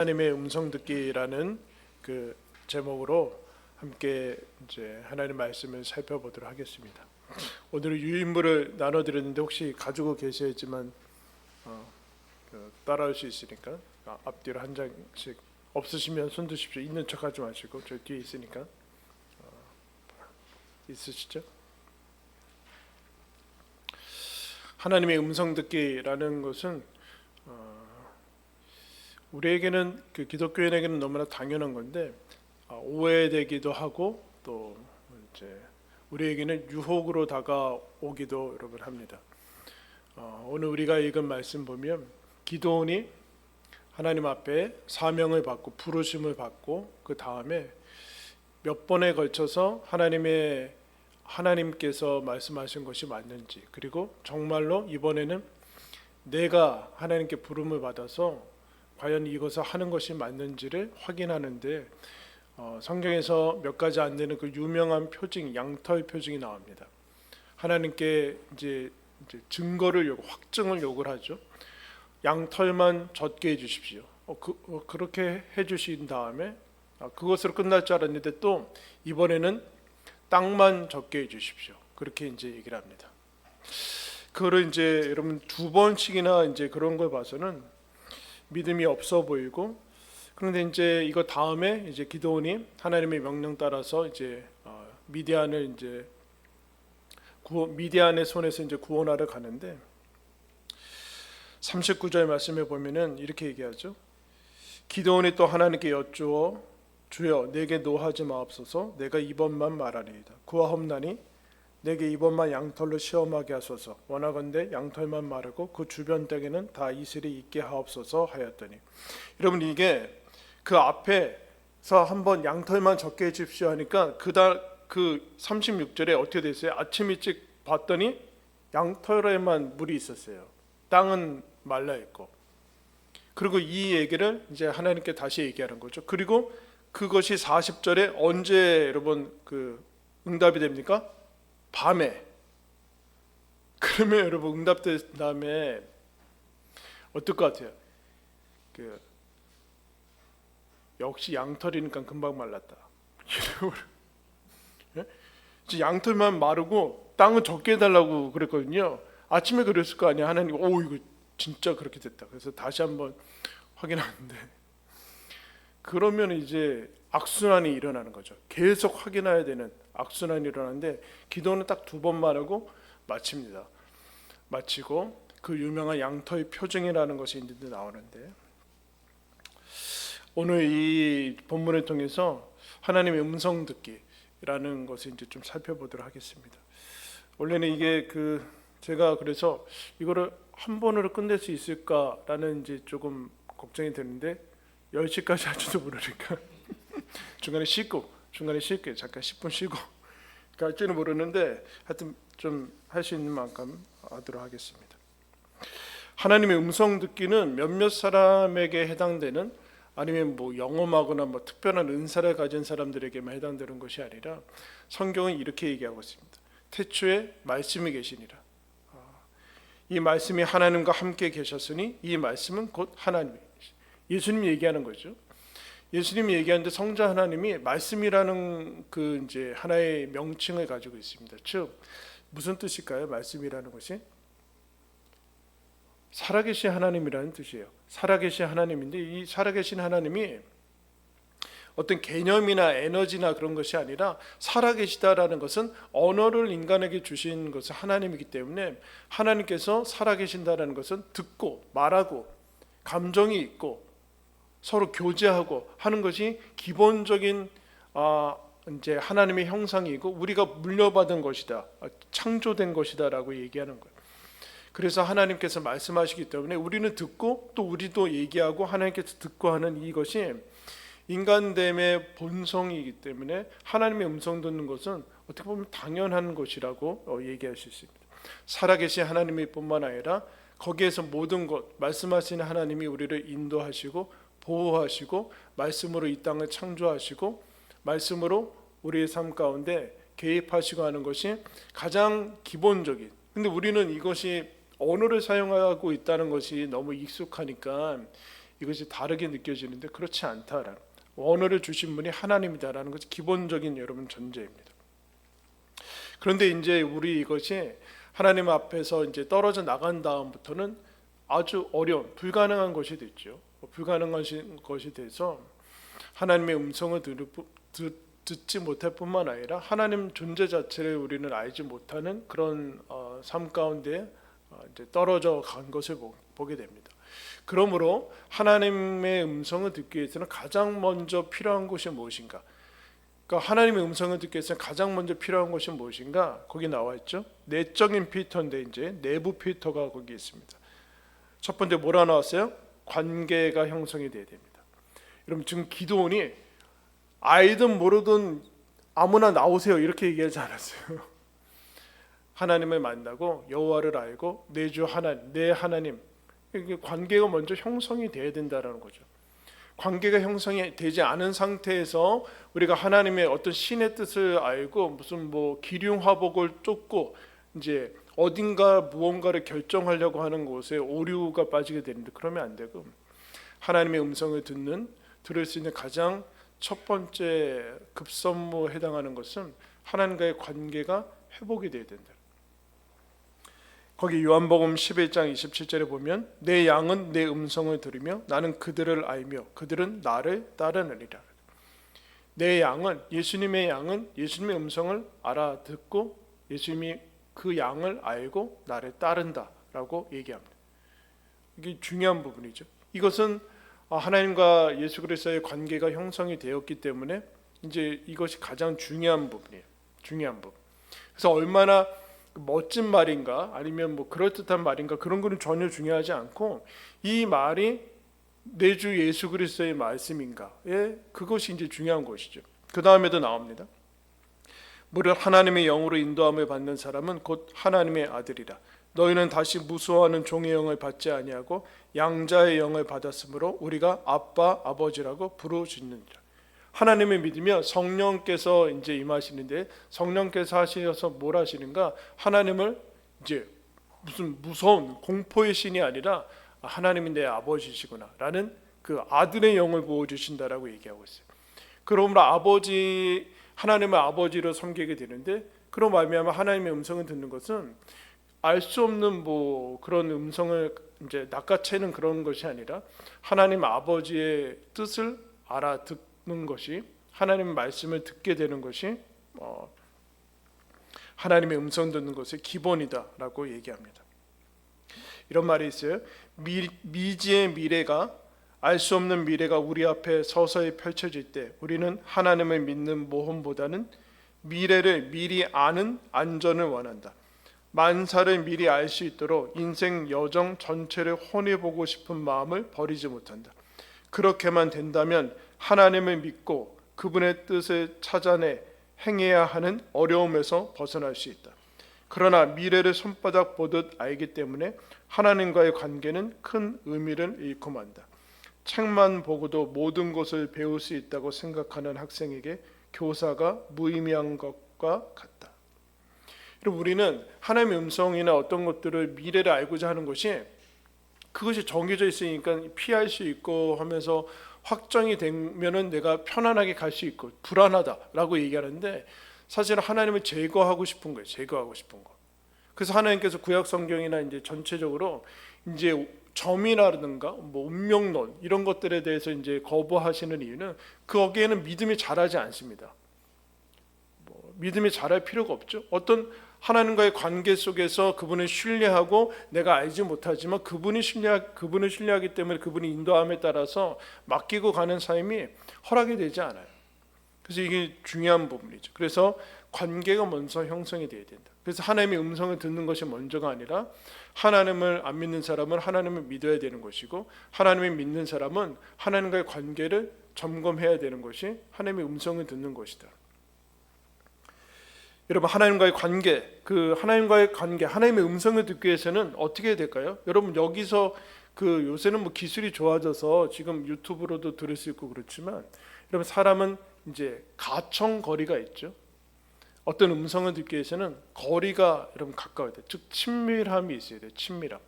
하나님의 음성 듣기라는 그 제목으로 함께 이제 하나님 말씀을 살펴보도록 하겠습니다. 오늘은 유인물을 나눠드렸는데 혹시 가지고 계셔야지만 따라할 수 있으니까 앞뒤로 한 장씩, 없으시면 손 드십시오. 있는 척하지 마시고 저 뒤에 있으니까. 있으시죠? 하나님의 음성 듣기라는 것은 우리에게는 그 기독교인에게는 너무나 당연한 건데 오해되기도 하고 또 이제 우리에게는 유혹으로 다가오기도 여러분 합니다. 오늘 우리가 읽은 말씀 보면 기드온이 하나님 앞에 사명을 받고 부르심을 받고 그 다음에 몇 번에 걸쳐서 하나님께서 말씀하신 것이 맞는지, 그리고 정말로 이번에는 내가 하나님께 부름을 받아서 과연 이것을 하는 것이 맞는지를 확인하는데 성경에서 몇 가지 안 되는 그 유명한 표징, 양털 표징이 나옵니다. 하나님께 이제 증거를 확증을 요구를 하죠. 양털만 젖게 해주십시오. 그렇게 해주신 다음에 그것으로 끝날 줄 알았는데 또 이번에는 땅만 젖게 해주십시오. 그렇게 이제 얘기를 합니다. 그거를 이제 여러분 두 번씩이나 이제 그런 걸 봐서는 믿음이 없어 보이고, 그런데 이제 이거 다음에 이제 기드온이 하나님의 명령 따라서 이제 미디안의 손에서 이제 구원하러 가는데 39절 말씀에 보면은 이렇게 얘기하죠. 기드온이 또 하나님께 여쭈어 주여 내게 노하지 마옵소서. 내가 이번만 말하리이다. 구하옵나니 내게 이번만 양털로 시험하게 하소서. 원하건대 양털만 마르고 그 주변 땅에는 다 이슬이 있게 하옵소서 하였더니, 여러분 이게 그 앞에서 한번 양털만 적게 해주십시오 하니까 그 36절에 어떻게 됐어요? 아침 일찍 봤더니 양털에만 물이 있었어요. 땅은 말라 있고. 그리고 이 얘기를 이제 하나님께 다시 얘기하는 거죠. 그리고 그것이 40절에 언제 여러분 그 응답이 됩니까? 밤에. 그러면 여러분 응답된 다음에 어떨 것 같아요? 역시 양털이니까 금방 말랐다. 양털만 마르고 땅은 적게 해달라고 그랬거든요. 아침에 그랬을 거 아니야. 하나님, 이거 진짜 그렇게 됐다. 그래서 다시 한번 확인하는데, 그러면 이제 악순환이 일어나는 거죠. 계속 확인해야 되는 악순환이 일어나는데 기도는 딱 두 번 말하고 마칩니다. 마치고 그 유명한 양털의 표징이라는 것이 이제 나오는데, 오늘 이 본문을 통해서 하나님의 음성 듣기라는 것을 이제 좀 살펴보도록 하겠습니다. 원래는 이게 제가 그래서 이거를 한 번으로 끝낼 수 있을까라는 이제 조금 걱정이 되는데 10시까지 할지도 모르니까 중간에 쉬고 잠깐 10분 쉬고 갈지는 모르는데 하여튼 좀 할 수 있는 만큼 하도록 하겠습니다. 하나님의 음성 듣기는 몇몇 사람에게 해당되는, 아니면 뭐 영험하거나 뭐 특별한 은사를 가진 사람들에게만 해당되는 것이 아니라 성경은 이렇게 얘기하고 있습니다. 태초에 말씀이 계시니라. 이 말씀이 하나님과 함께 계셨으니 이 말씀은 곧 하나님. 예수님이 얘기하는 거죠. 예수님이 얘기하는데 성자 하나님이 말씀이라는 그 이제 하나의 명칭을 가지고 있습니다. 즉 무슨 뜻일까요? 말씀이라는 것이 살아계신 하나님이라는 뜻이에요. 살아계신 하나님인데 이 살아계신 하나님이 어떤 개념이나 에너지나 그런 것이 아니라 살아계시다라는 것은 언어를 인간에게 주신 것은 하나님이기 때문에 하나님께서 살아계신다라는 것은 듣고 말하고 감정이 있고 서로 교제하고 하는 것이 기본적인 이제 하나님의 형상이고 우리가 물려받은 것이다, 창조된 것이다라고 얘기하는 거예요. 그래서 하나님께서 말씀하시기 때문에 우리는 듣고 또 우리도 얘기하고 하나님께서 듣고 하는 이것이 인간됨의 본성이기 때문에 하나님의 음성 듣는 것은 어떻게 보면 당연한 것이라고 얘기할 수 있습니다. 살아계신 하나님이 뿐만 아니라 거기에서 모든 것, 말씀하시는 하나님이 우리를 인도하시고 보호하시고 말씀으로 이 땅을 창조하시고 말씀으로 우리의 삶 가운데 개입하시고 하는 것이 가장 기본적인, 근데 우리는 이것이 언어를 사용하고 있다는 것이 너무 익숙하니까 이것이 다르게 느껴지는데 그렇지 않다라는, 언어를 주신 분이 하나님이다라는 것이 기본적인 여러분 전제입니다. 그런데 이제 우리 이것이 하나님 앞에서 이제 떨어져 나간 다음부터는 아주 어려운 불가능한 것이 됐죠. 불가능한 것이 돼서 하나님의 음성을 듣지 못할 뿐만 아니라 하나님 존재 자체를 우리는 알지 못하는 그런 삶 가운데 이제 떨어져 간 것을 보게 됩니다. 그러므로 하나님의 음성을 듣기 위해서는 가장 먼저 필요한 것이 무엇인가? 그러니까 하나님의 음성을 듣기 위해서는 가장 먼저 필요한 것이 무엇인가? 거기 나와 있죠. 내적인 필터인데 이제 내부 필터가 거기 있습니다. 첫 번째 뭐라 나왔어요? 관계가 형성이 돼야 됩니다. 여러분 지금 기도원이 알든 모르든 아무나 나오세요 이렇게 얘기하지 않았어요. 하나님을 만나고 여호와를 알고 내 주 하나님, 내 하나님, 관계가 먼저 형성이 돼야 된다라는 거죠. 관계가 형성이 되지 않은 상태에서 우리가 하나님의 어떤 신의 뜻을 알고 무슨 뭐 기륭화복을 쫓고 이제 어딘가 무언가를 결정하려고 하는 곳에 오류가 빠지게 되는데, 그러면 안 되고 하나님의 음성을 들을 수 있는 가장 첫 번째 급선무에 해당하는 것은 하나님과의 관계가 회복이 돼야 된다. 거기 요한복음 11장 27절에 보면 내 양은 내 음성을 들으며 나는 그들을 알며 그들은 나를 따르느니라. 내 양은, 예수님의 양은 예수님의 음성을 알아듣고 예수님이 그 양을 알고 나를 따른다라고 얘기합니다. 이게 중요한 부분이죠. 이것은 하나님과 예수 그리스도의 관계가 형성이 되었기 때문에 이제 이것이 가장 중요한 부분이에요. 중요한 부분. 그래서 얼마나 멋진 말인가 아니면 뭐 그럴듯한 말인가 그런 거는 전혀 중요하지 않고 이 말이 내 주 예수 그리스도의 말씀인가에 그것이 이제 중요한 것이죠. 그 다음에도 나옵니다. 무릇 하나님의 영으로 인도함을 받는 사람은 곧 하나님의 아들이라. 너희는 다시 무수하는 종의 영을 받지 아니하고 양자의 영을 받았으므로 우리가 아빠 아버지라고 부르짖느니라. 하나님을 믿으며 성령께서 이제 임하시는데, 성령께서 하셔서 뭘 하시는가? 하나님을 이제 무슨 무서운 공포의 신이 아니라 하나님이 내 아버지시구나라는 그 아들의 영을 부어 주신다라고 얘기하고 있어요. 그러므로 하나님의 아버지로 섬기게 되는데, 그런 말미암아 하나님의 음성을 듣는 것은 알 수 없는 뭐 그런 음성을 이제 낚아채는 그런 것이 아니라 하나님 아버지의 뜻을 알아듣는 것이, 하나님의 말씀을 듣게 되는 것이 하나님의 음성 듣는 것의 기본이다라고 얘기합니다. 이런 말이 있어요. 미지의 미래가, 알 수 없는 미래가 우리 앞에 서서히 펼쳐질 때 우리는 하나님을 믿는 모험보다는 미래를 미리 아는 안전을 원한다. 만사를 미리 알 수 있도록 인생 여정 전체를 훤히 보고 싶은 마음을 버리지 못한다. 그렇게만 된다면 하나님을 믿고 그분의 뜻을 찾아내 행해야 하는 어려움에서 벗어날 수 있다. 그러나 미래를 손바닥 보듯 알기 때문에 하나님과의 관계는 큰 의미를 잃고 만다. 책만 보고도 모든 것을 배울 수 있다고 생각하는 학생에게 교사가 무의미한 것과 같다. 우리는 하나님의 음성이나 어떤 것들을 미래를 알고자 하는 것이, 그것이 정해져 있으니까 피할 수 있고 하면서 확정이 되면은 내가 편안하게 갈 수 있고 불안하다라고 얘기하는데, 사실은 하나님을 제거하고 싶은 거예요. 제거하고 싶은 거. 그래서 하나님께서 구약 성경이나 이제 전체적으로 이제 점이라든가 뭐 운명론 이런 것들에 대해서 이제 거부하시는 이유는 거기에는 믿음이 자라지 않습니다. 믿음이 자랄 필요가 없죠. 어떤 하나님과의 관계 속에서 그분을 신뢰하고 내가 알지 못하지만 그분을 신뢰하기 때문에 그분이 인도함에 따라서 맡기고 가는 삶이 허락이 되지 않아요. 그래서 이게 중요한 부분이죠. 그래서 관계가 먼저 형성이 돼야 된다. 그래서 하나님의 음성을 듣는 것이 먼저가 아니라 하나님을 안 믿는 사람은 하나님을 믿어야 되는 것이고, 하나님을 믿는 사람은 하나님과의 관계를 점검해야 되는 것이 하나님의 음성을 듣는 것이다. 여러분, 하나님과의 관계, 하나님의 음성을 듣기 위해서는 어떻게 해야 될까요? 여러분, 여기서 요새는 뭐 기술이 좋아져서 지금 유튜브로도 들을 수 있고 그렇지만, 여러분, 사람은 이제 가청 거리가 있죠. 어떤 음성을 듣기 위해서는 거리가 여러분 가까워야 돼. 즉 친밀함이 있어야 돼. 친밀함.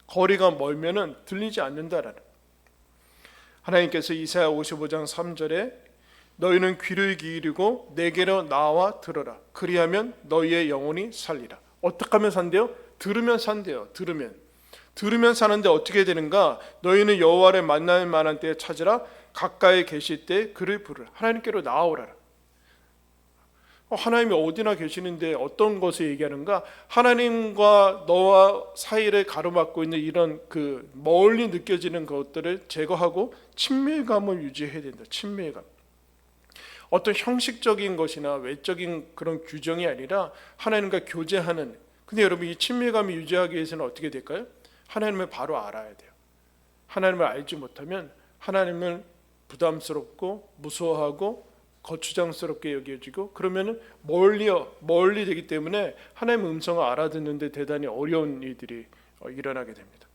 거리가 멀면은 들리지 않는다라는. 하나님께서 이사야 55장 3절에 너희는 귀를 기울이고 내게로 나와 들어라. 그리하면 너희의 영혼이 살리라. 어떻게 하면 산대요? 들으면 산대요. 들으면 사는데 어떻게 되는가? 너희는 여호와를 만날 만한 때에 찾으라. 가까이 계실 때 그를 부르라. 하나님께로 나아오라. 하나님이 어디나 계시는데 어떤 것을 얘기하는가? 하나님과 너와 사이를 가로막고 있는 이런 그 멀리 느껴지는 것들을 제거하고 친밀감을 유지해야 된다. 친밀감. 어떤 형식적인 것이나 외적인 그런 규정이 아니라 하나님과 교제하는. 근데 여러분, 이 친밀감을 유지하기 위해서는 어떻게 될까요? 하나님을 바로 알아야 돼요. 하나님을 알지 못하면 하나님을 부담스럽고 무서워하고 거추장스럽게 여겨지고, 그러면 멀리 되기 때문에 하나님의 음성을 알아듣는데 대단히 어려운 일들이 일어나게 됩니다.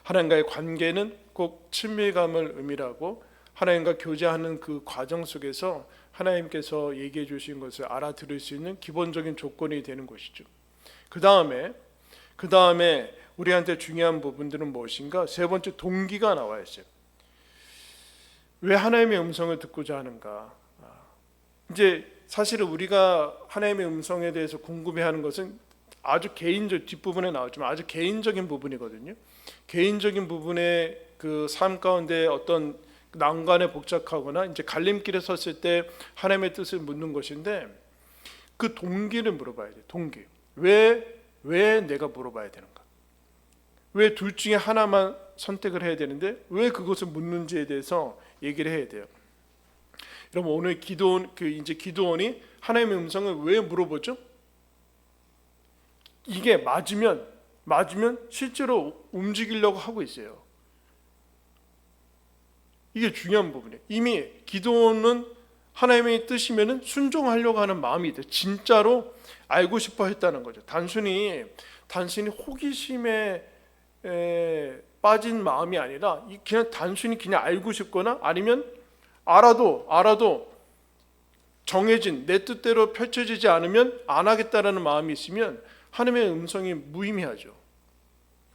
하나님과의 관계는 꼭 친밀감을 의미하고, 하나님과 교제하는 그 과정 속에서 하나님께서 얘기해 주신 것을 알아들을 수 있는 기본적인 조건이 되는 것이죠. 그 다음에 우리한테 중요한 부분들은 무엇인가? 세 번째, 동기가 나와 있어요. 왜 하나님의 음성을 듣고자 하는가? 이제 사실은 우리가 하나님의 음성에 대해서 궁금해하는 것은 아주 개인적, 뒷부분에 나오지만 아주 개인적인 부분이거든요. 개인적인 부분의 그 삶 가운데 어떤 난관에 복잡하거나 이제 갈림길에 섰을 때 하나님의 뜻을 묻는 것인데, 그 동기를 물어봐야 돼요. 동기. 왜 내가 물어봐야 되는가? 왜 둘 중에 하나만 선택을 해야 되는데 왜 그것을 묻는지에 대해서 얘기를 해야 돼요. 여러분, 오늘 기드온이 하나님의 음성을 왜 물어보죠? 이게 맞으면 실제로 움직이려고 하고 있어요. 이게 중요한 부분이에요. 이미 기드온은 하나님의 뜻이면 순종하려고 하는 마음이 있대요. 진짜로 알고 싶어 했다는 거죠. 단순히 호기심에 빠진 마음이 아니라 그냥 단순히 알고 싶거나 아니면 알아도 정해진 내 뜻대로 펼쳐지지 않으면 안 하겠다라는 마음이 있으면 하나님의 음성이 무의미하죠.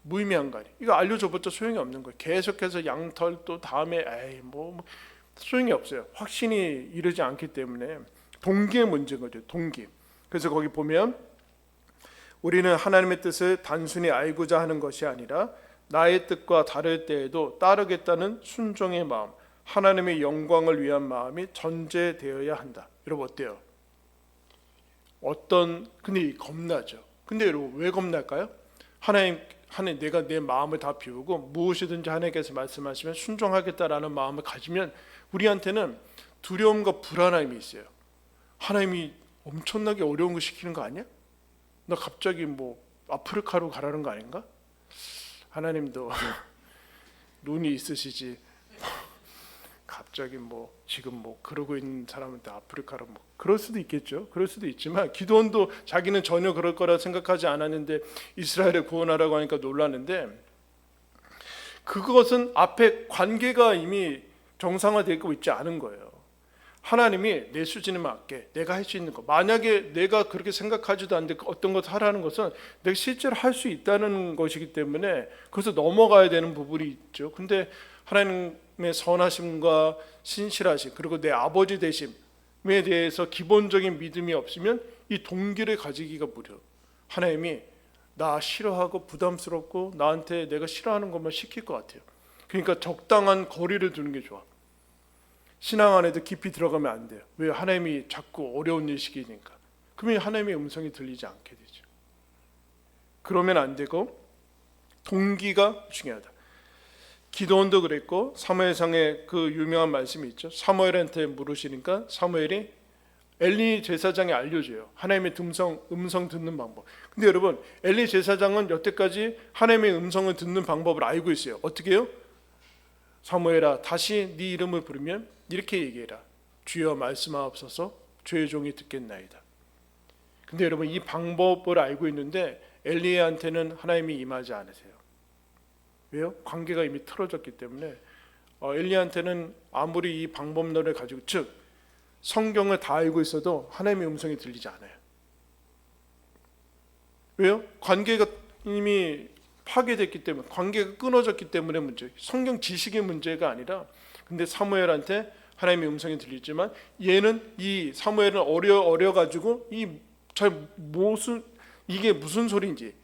무의미한 거 아니에요. 이거 알려줘봤자 소용이 없는 거예요. 계속해서 양털 또 다음에 소용이 없어요. 확신이 이르지 않기 때문에 동기의 문제인 거죠. 동기. 그래서 거기 보면 우리는 하나님의 뜻을 단순히 알고자 하는 것이 아니라 나의 뜻과 다를 때에도 따르겠다는 순종의 마음, 하나님의 영광을 위한 마음이 전제되어야 한다. 여러분 어때요? 근데 겁나죠. 근데 여러분 왜 겁날까요? 하나님 내가 내 마음을 다 비우고 무엇이든지 하나님께서 말씀하시면 순종하겠다라는 마음을 가지면 우리한테는 두려움과 불안함이 있어요. 하나님이 엄청나게 어려운 거 시키는 거 아니야? 나 갑자기 아프리카로 가라는 거 아닌가? 하나님도 눈이 있으시지. 갑자기 지금 그러고 있는 사람한테 아프리카로 그럴 수도 있겠죠. 그럴 수도 있지만 기드온도 자기는 전혀 그럴 거라 생각하지 않았는데 이스라엘을 구원하라고 하니까 놀랐는데, 그것은 앞에 관계가 이미 정상화되고 있지 않은 거예요. 하나님이 내 수준에 맞게 내가 할 수 있는 것, 만약에 내가 그렇게 생각하지도 않는데 어떤 것을 하라는 것은 내가 실제로 할 수 있다는 것이기 때문에 그래서 넘어가야 되는 부분이 있죠. 근데 하나님의 선하심과 신실하심, 그리고 내 아버지 되심에 대해서 기본적인 믿음이 없으면 이 동기를 가지기가 무려. 하나님이 나 싫어하고 부담스럽고 나한테 내가 싫어하는 것만 시킬 것 같아요. 그러니까 적당한 거리를 두는 게 좋아. 신앙 안에도 깊이 들어가면 안 돼요. 왜? 하나님이 자꾸 어려운 일 시키니까. 그러면 하나님의 음성이 들리지 않게 되죠. 그러면 안 되고 동기가 중요하다. 기드온도 그랬고 사무엘상에 그 유명한 말씀이 있죠. 사무엘한테 물으시니까 사무엘이 엘리 제사장이 알려줘요. 하나님의 음성 듣는 방법. 근데 여러분, 엘리 제사장은 여태까지 하나님의 음성을 듣는 방법을 알고 있어요. 어떻게 해요? 사무엘아, 다시 네 이름을 부르면 이렇게 얘기해라. 주여 말씀하옵소서, 주의 종이 듣겠나이다. 근데 여러분, 이 방법을 알고 있는데 엘리야한테는 하나님이 임하지 않으세요. 왜요? 관계가 이미 틀어졌기 때문에 엘리야한테는 아무리 이 방법론을 가지고, 즉 성경을 다 알고 있어도 하나님의 음성이 들리지 않아요. 왜요? 관계가 이미 파괴됐기 때문에, 관계가 끊어졌기 때문에 문제, 성경 지식의 문제가 아니라, 근데 사무엘한테 하나님의 음성이 들리지만 얘는 이 사무엘은 어려 가지고 이게 무슨 소리인지,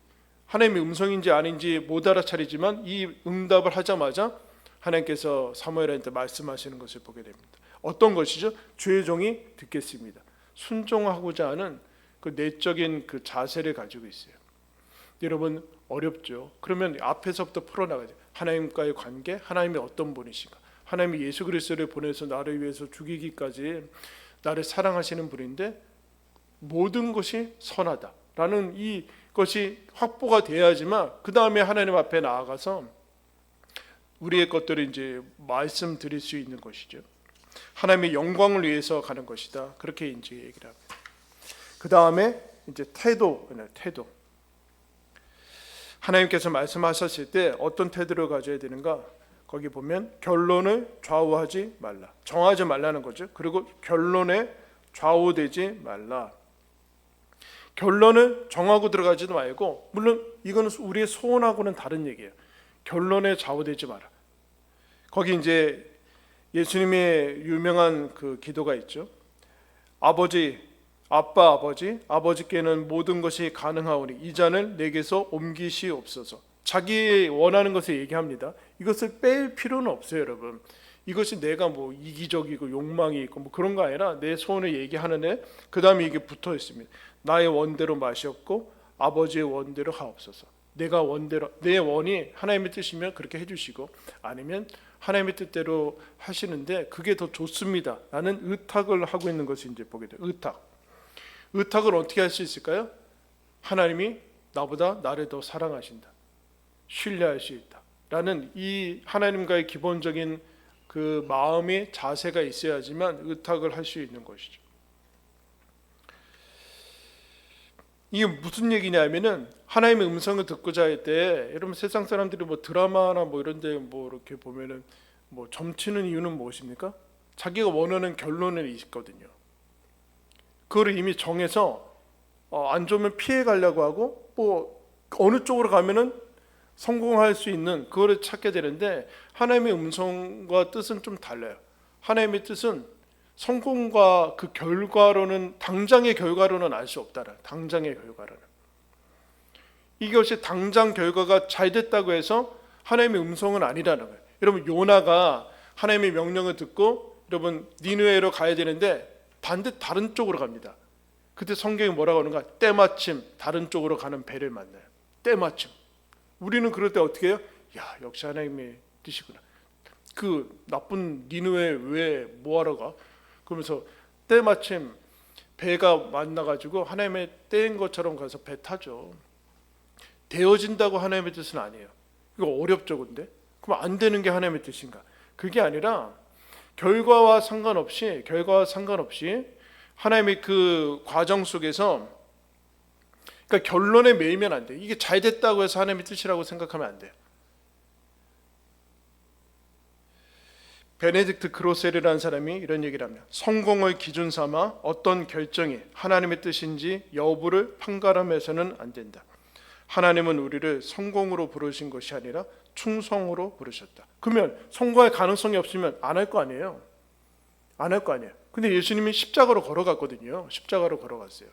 하나님의 음성인지 아닌지 못 알아차리지만 이 응답을 하자마자 하나님께서 사무엘한테 말씀하시는 것을 보게 됩니다. 어떤 것이죠? 주의 종이 듣겠습니다. 순종하고자 하는 그 내적인 그 자세를 가지고 있어요. 여러분, 어렵죠. 그러면 앞에서부터 풀어나가야 돼요. 하나님과의 관계, 하나님이 어떤 분이신가, 하나님이 예수 그리스도를 보내서 나를 위해서 죽이기까지 나를 사랑하시는 분인데 모든 것이 선하다라는 이것이 확보가 돼야지만 그 다음에 하나님 앞에 나아가서 우리의 것들을 이제 말씀드릴 수 있는 것이죠. 하나님의 영광을 위해서 가는 것이다. 그렇게 이제 얘기를 합니다. 그 다음에 이제 태도. 하나님께서 말씀하셨을 때 어떤 태도를 가져야 되는가? 거기 보면 결론을 좌우하지 말라. 정하지 말라는 거죠. 그리고 결론에 좌우되지 말라. 결론을 정하고 들어가지도 말고, 물론 이거는 우리의 소원하고는 다른 얘기예요. 결론에 좌우되지 마라. 거기 이제 예수님의 유명한 그 기도가 있죠. 아버지께는 모든 것이 가능하오니 이 잔을 내게서 옮기시옵소서. 자기 원하는 것을 얘기합니다. 이것을 뺄 필요는 없어요, 여러분. 이것이 내가 뭐 이기적이고 욕망이 있고 뭐 그런 거 아니라 내 소원을 얘기하는데 그 다음에 이게 붙어 있습니다. 나의 원대로 마시옵고 아버지의 원대로 하옵소서. 내가 원대로, 내 원이 하나님의 뜻이면 그렇게 해주시고, 아니면 하나님의 뜻대로 하시는데 그게 더 좋습니다 라는 의탁을 하고 있는 것을 이제 보게 돼요. 의탁을 어떻게 할 수 있을까요? 하나님이 나보다 나를 더 사랑하신다, 신뢰할 수 있다 라는 이 하나님과의 기본적인 그 마음의 자세가 있어야지만 의탁을 할 수 있는 것이죠. 이게 무슨 얘기냐면은 하나님의 음성을 듣고자 할 때, 여러분 세상 사람들이 뭐 드라마나 뭐 이런데 뭐 이렇게 보면은 뭐 점치는 이유는 무엇입니까? 자기가 원하는 결론이 있거든요. 그거를 이미 정해서 안 좋으면 피해 가려고 하고, 뭐 어느 쪽으로 가면은 성공할 수 있는 그거를 찾게 되는데, 하나님의 음성과 뜻은 좀 달라요. 하나님의 뜻은 성공과 그 결과로는, 당장의 결과로는 알 수 없다라. 당장의 결과로는, 이것이 당장 결과가 잘 됐다고 해서 하나님의 음성은 아니라는 거예요. 여러분, 요나가 하나님의 명령을 듣고 여러분 니느웨로 가야 되는데 반대 다른 쪽으로 갑니다. 그때 성경이 뭐라고 하는가? 때마침 다른 쪽으로 가는 배를 만나요. 때마침. 우리는 그럴 때 어떻게 해요? 야, 역시 하나님의 뜻이구나. 그 나쁜 니느웨 왜 뭐하러 가? 그러면서 때마침 배가 만나가지고 하나님의 때인 것처럼 가서 배 타죠. 되어진다고 하나님의 뜻은 아니에요. 이거 어렵죠, 근데? 그럼 안 되는 게 하나님의 뜻인가? 그게 아니라 결과와 상관없이 하나님의 그 과정 속에서, 그러니까 결론에 매이면 안 돼요. 이게 잘 됐다고 해서 하나님의 뜻이라고 생각하면 안 돼요. 베네딕트 그로셀이라는 사람이 이런 얘기를 합니다. 성공을 기준 삼아 어떤 결정이 하나님의 뜻인지 여부를 판가름해서는 안 된다. 하나님은 우리를 성공으로 부르신 것이 아니라 충성으로 부르셨다. 그러면 성공할 가능성이 없으면 안 할 거 아니에요. 안 할 거 아니에요. 근데 예수님이 십자가로 걸어갔거든요. 십자가로 걸어갔어요.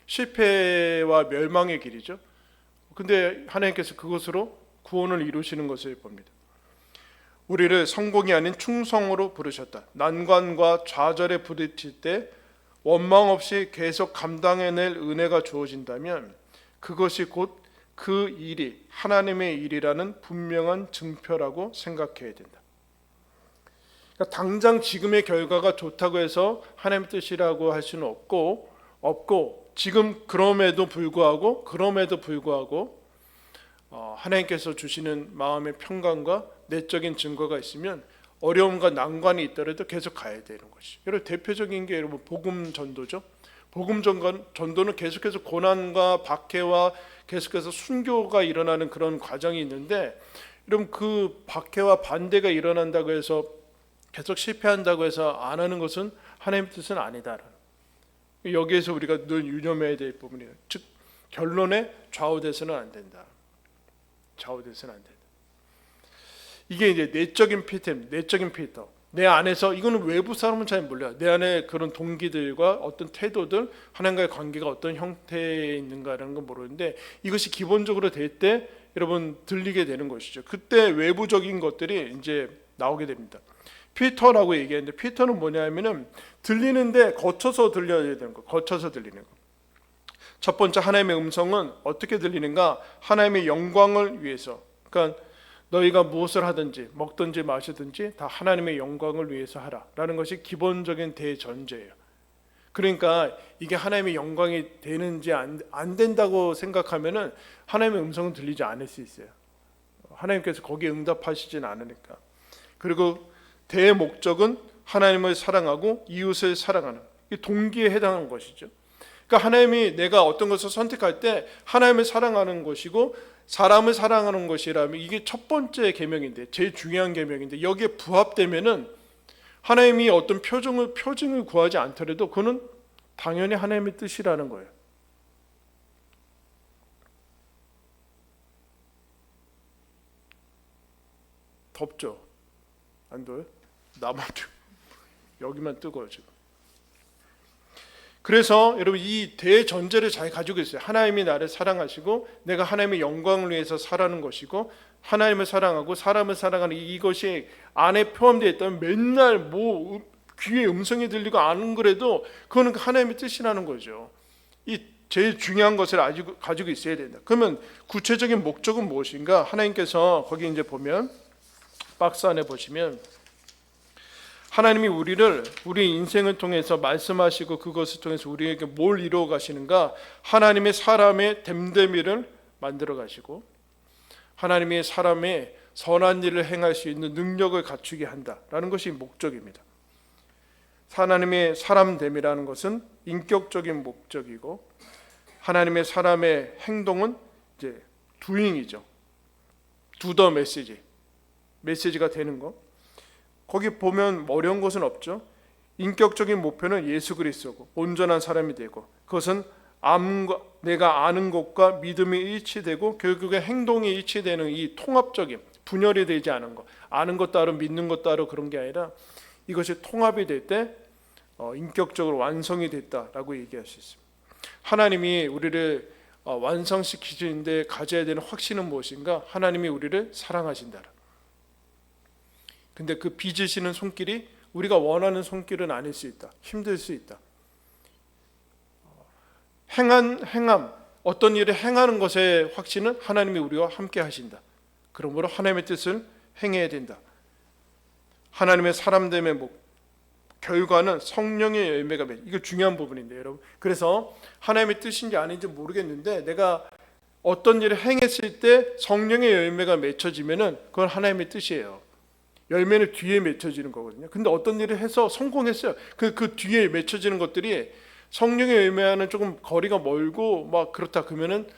실패와 멸망의 길이죠. 근데 하나님께서 그것으로 구원을 이루시는 것을 봅니다. 우리를 성공이 아닌 충성으로 부르셨다. 난관과 좌절에 부딪힐 때 원망 없이 계속 감당해낼 은혜가 주어진다면 그것이 곧 그 일이 하나님의 일이라는 분명한 증표라고 생각해야 된다. 그러니까 당장 지금의 결과가 좋다고 해서 하나님의 뜻이라고 할 수는 없고 지금 그럼에도 불구하고 하나님께서 주시는 마음의 평강과 내적인 증거가 있으면 어려움과 난관이 있더라도 계속 가야 되는 것이. 여러분, 대표적인 게 여러분 복음 전도죠. 복음 전도는 계속해서 고난과 박해와 계속해서 순교가 일어나는 그런 과정이 있는데, 여러분 그 박해와 반대가 일어난다고 해서 계속 실패한다고 해서 안 하는 것은 하나님의 뜻은 아니다. 여기에서 우리가 늘 유념해야 될 부분이에요. 즉 결론에 좌우돼서는 안 된다. 좌우돼서는 안 된다. 이게 이제 내적인 필터입니다. 내적인 필터. 내 안에서, 이거는 외부 사람은 잘 몰라요. 내 안에 그런 동기들과 어떤 태도들, 하나님과의 관계가 어떤 형태에 있는가라는 건 모르는데, 이것이 기본적으로 될 때 여러분 들리게 되는 것이죠. 그때 외부적인 것들이 이제 나오게 됩니다. 필터라고 얘기하는데, 필터는 뭐냐면은 들리는데 거쳐서 들려야 되는 거, 거쳐서 들리는 거. 첫 번째, 하나님의 음성은 어떻게 들리는가? 하나님의 영광을 위해서. 그러니까 너희가 무엇을 하든지 먹든지 마시든지 다 하나님의 영광을 위해서 하라라는 것이 기본적인 대전제예요. 그러니까 이게 하나님의 영광이 되는지 안 된다고 생각하면은 하나님의 음성은 들리지 않을 수 있어요. 하나님께서 거기에 응답하시진 않으니까. 그리고 대목적은 하나님을 사랑하고 이웃을 사랑하는, 이 동기에 해당하는 것이죠. 그러니까 하나님이 내가 어떤 것을 선택할 때 하나님을 사랑하는 것이고 사람을 사랑하는 것이라면 이게 첫 번째 계명인데, 제일 중요한 계명인데, 여기에 부합되면은 하나님이 어떤 표징을 구하지 않더라도 그는 당연히 하나님의 뜻이라는 거예요. 덥죠? 안 더워요? 나만 여기만 뜨거워요 지금. 그래서 여러분 이 대전제를 잘 가지고 있어요. 하나님이 나를 사랑하시고 내가 하나님의 영광을 위해서 살아가는 것이고, 하나님을 사랑하고 사람을 사랑하는 이것이 안에 포함되어 있다면 맨날 뭐 귀에 음성이 들리고 안 그래도 그거는 하나님의 뜻이라는 거죠. 이 제일 중요한 것을 가지고 있어야 된다. 그러면 구체적인 목적은 무엇인가? 하나님께서 거기 이제 보면 박스 안에 보시면 하나님이 우리 인생을 통해서 말씀하시고 그것을 통해서 우리에게 뭘 이루어 가시는가? 하나님의 사람의 됨됨이를 만들어 가시고 하나님의 사람의 선한 일을 행할 수 있는 능력을 갖추게 한다라는 것이 목적입니다. 하나님의 사람됨이라는 것은 인격적인 목적이고, 하나님의 사람의 행동은 이제 doing이죠. do the 메시지가 되는 것. 거기 보면 어려운 것은 없죠. 인격적인 목표는 예수 그리스도고 온전한 사람이 되고, 그것은 내가 아는 것과 믿음이 일치되고 결국에 행동이 일치되는 이 통합적인, 분열이 되지 않은 것, 아는 것 따로 믿는 것 따로 그런 게 아니라 이것이 통합이 될 때 인격적으로 완성이 됐다라고 얘기할 수 있습니다. 하나님이 우리를 완성시키시는데 가져야 되는 확신은 무엇인가? 하나님이 우리를 사랑하신다. 근데 그 빚으시는 손길이 우리가 원하는 손길은 아닐 수 있다. 힘들 수 있다. 행함, 어떤 일을 행하는 것의 확신은 하나님이 우리와 함께 하신다. 그러므로 하나님의 뜻을 행해야 된다. 하나님의 사람됨의 결과는 성령의 열매가 이거 중요한 부분인데 여러분. 그래서 하나님의 뜻인지 아닌지 모르겠는데 내가 어떤 일을 행했을 때 성령의 열매가 맺혀지면은 그건 하나님의 뜻이에요. 열매는 뒤에 맺혀지는 거거든요. 근데 어떤 일을 해서 성공했어요. 그 뒤에 맺혀지는 것들이 성령의 열매와는 조금 거리가 멀고 막 그렇다 그러면은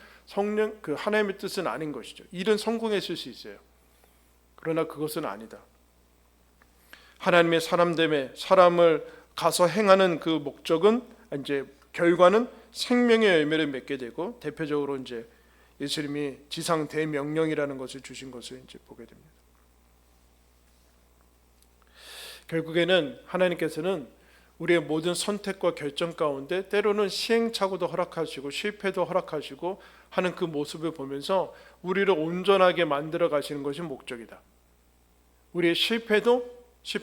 그 하나님의 뜻은 아닌 것이죠. 일은 성공했을 수 있어요. 그러나 그것은 아니다. 하나님의 사람됨에 사람을 가서 행하는 그 목적은 이제 결과는 생명의 열매를 맺게 되고, 대표적으로 이제 예수님이 지상 대명령이라는 것을 주신 것을 이제 보게 됩니다. 결국에는 하나님께서는 우리의 모든 선택과 결정 가운데 때로는 시행착오도 허락하시고 실패도 허락하시고 하는 그 모습을 보면서 우리를 온전하게 만들어 가시는 것이 목적이다. 우리의 실패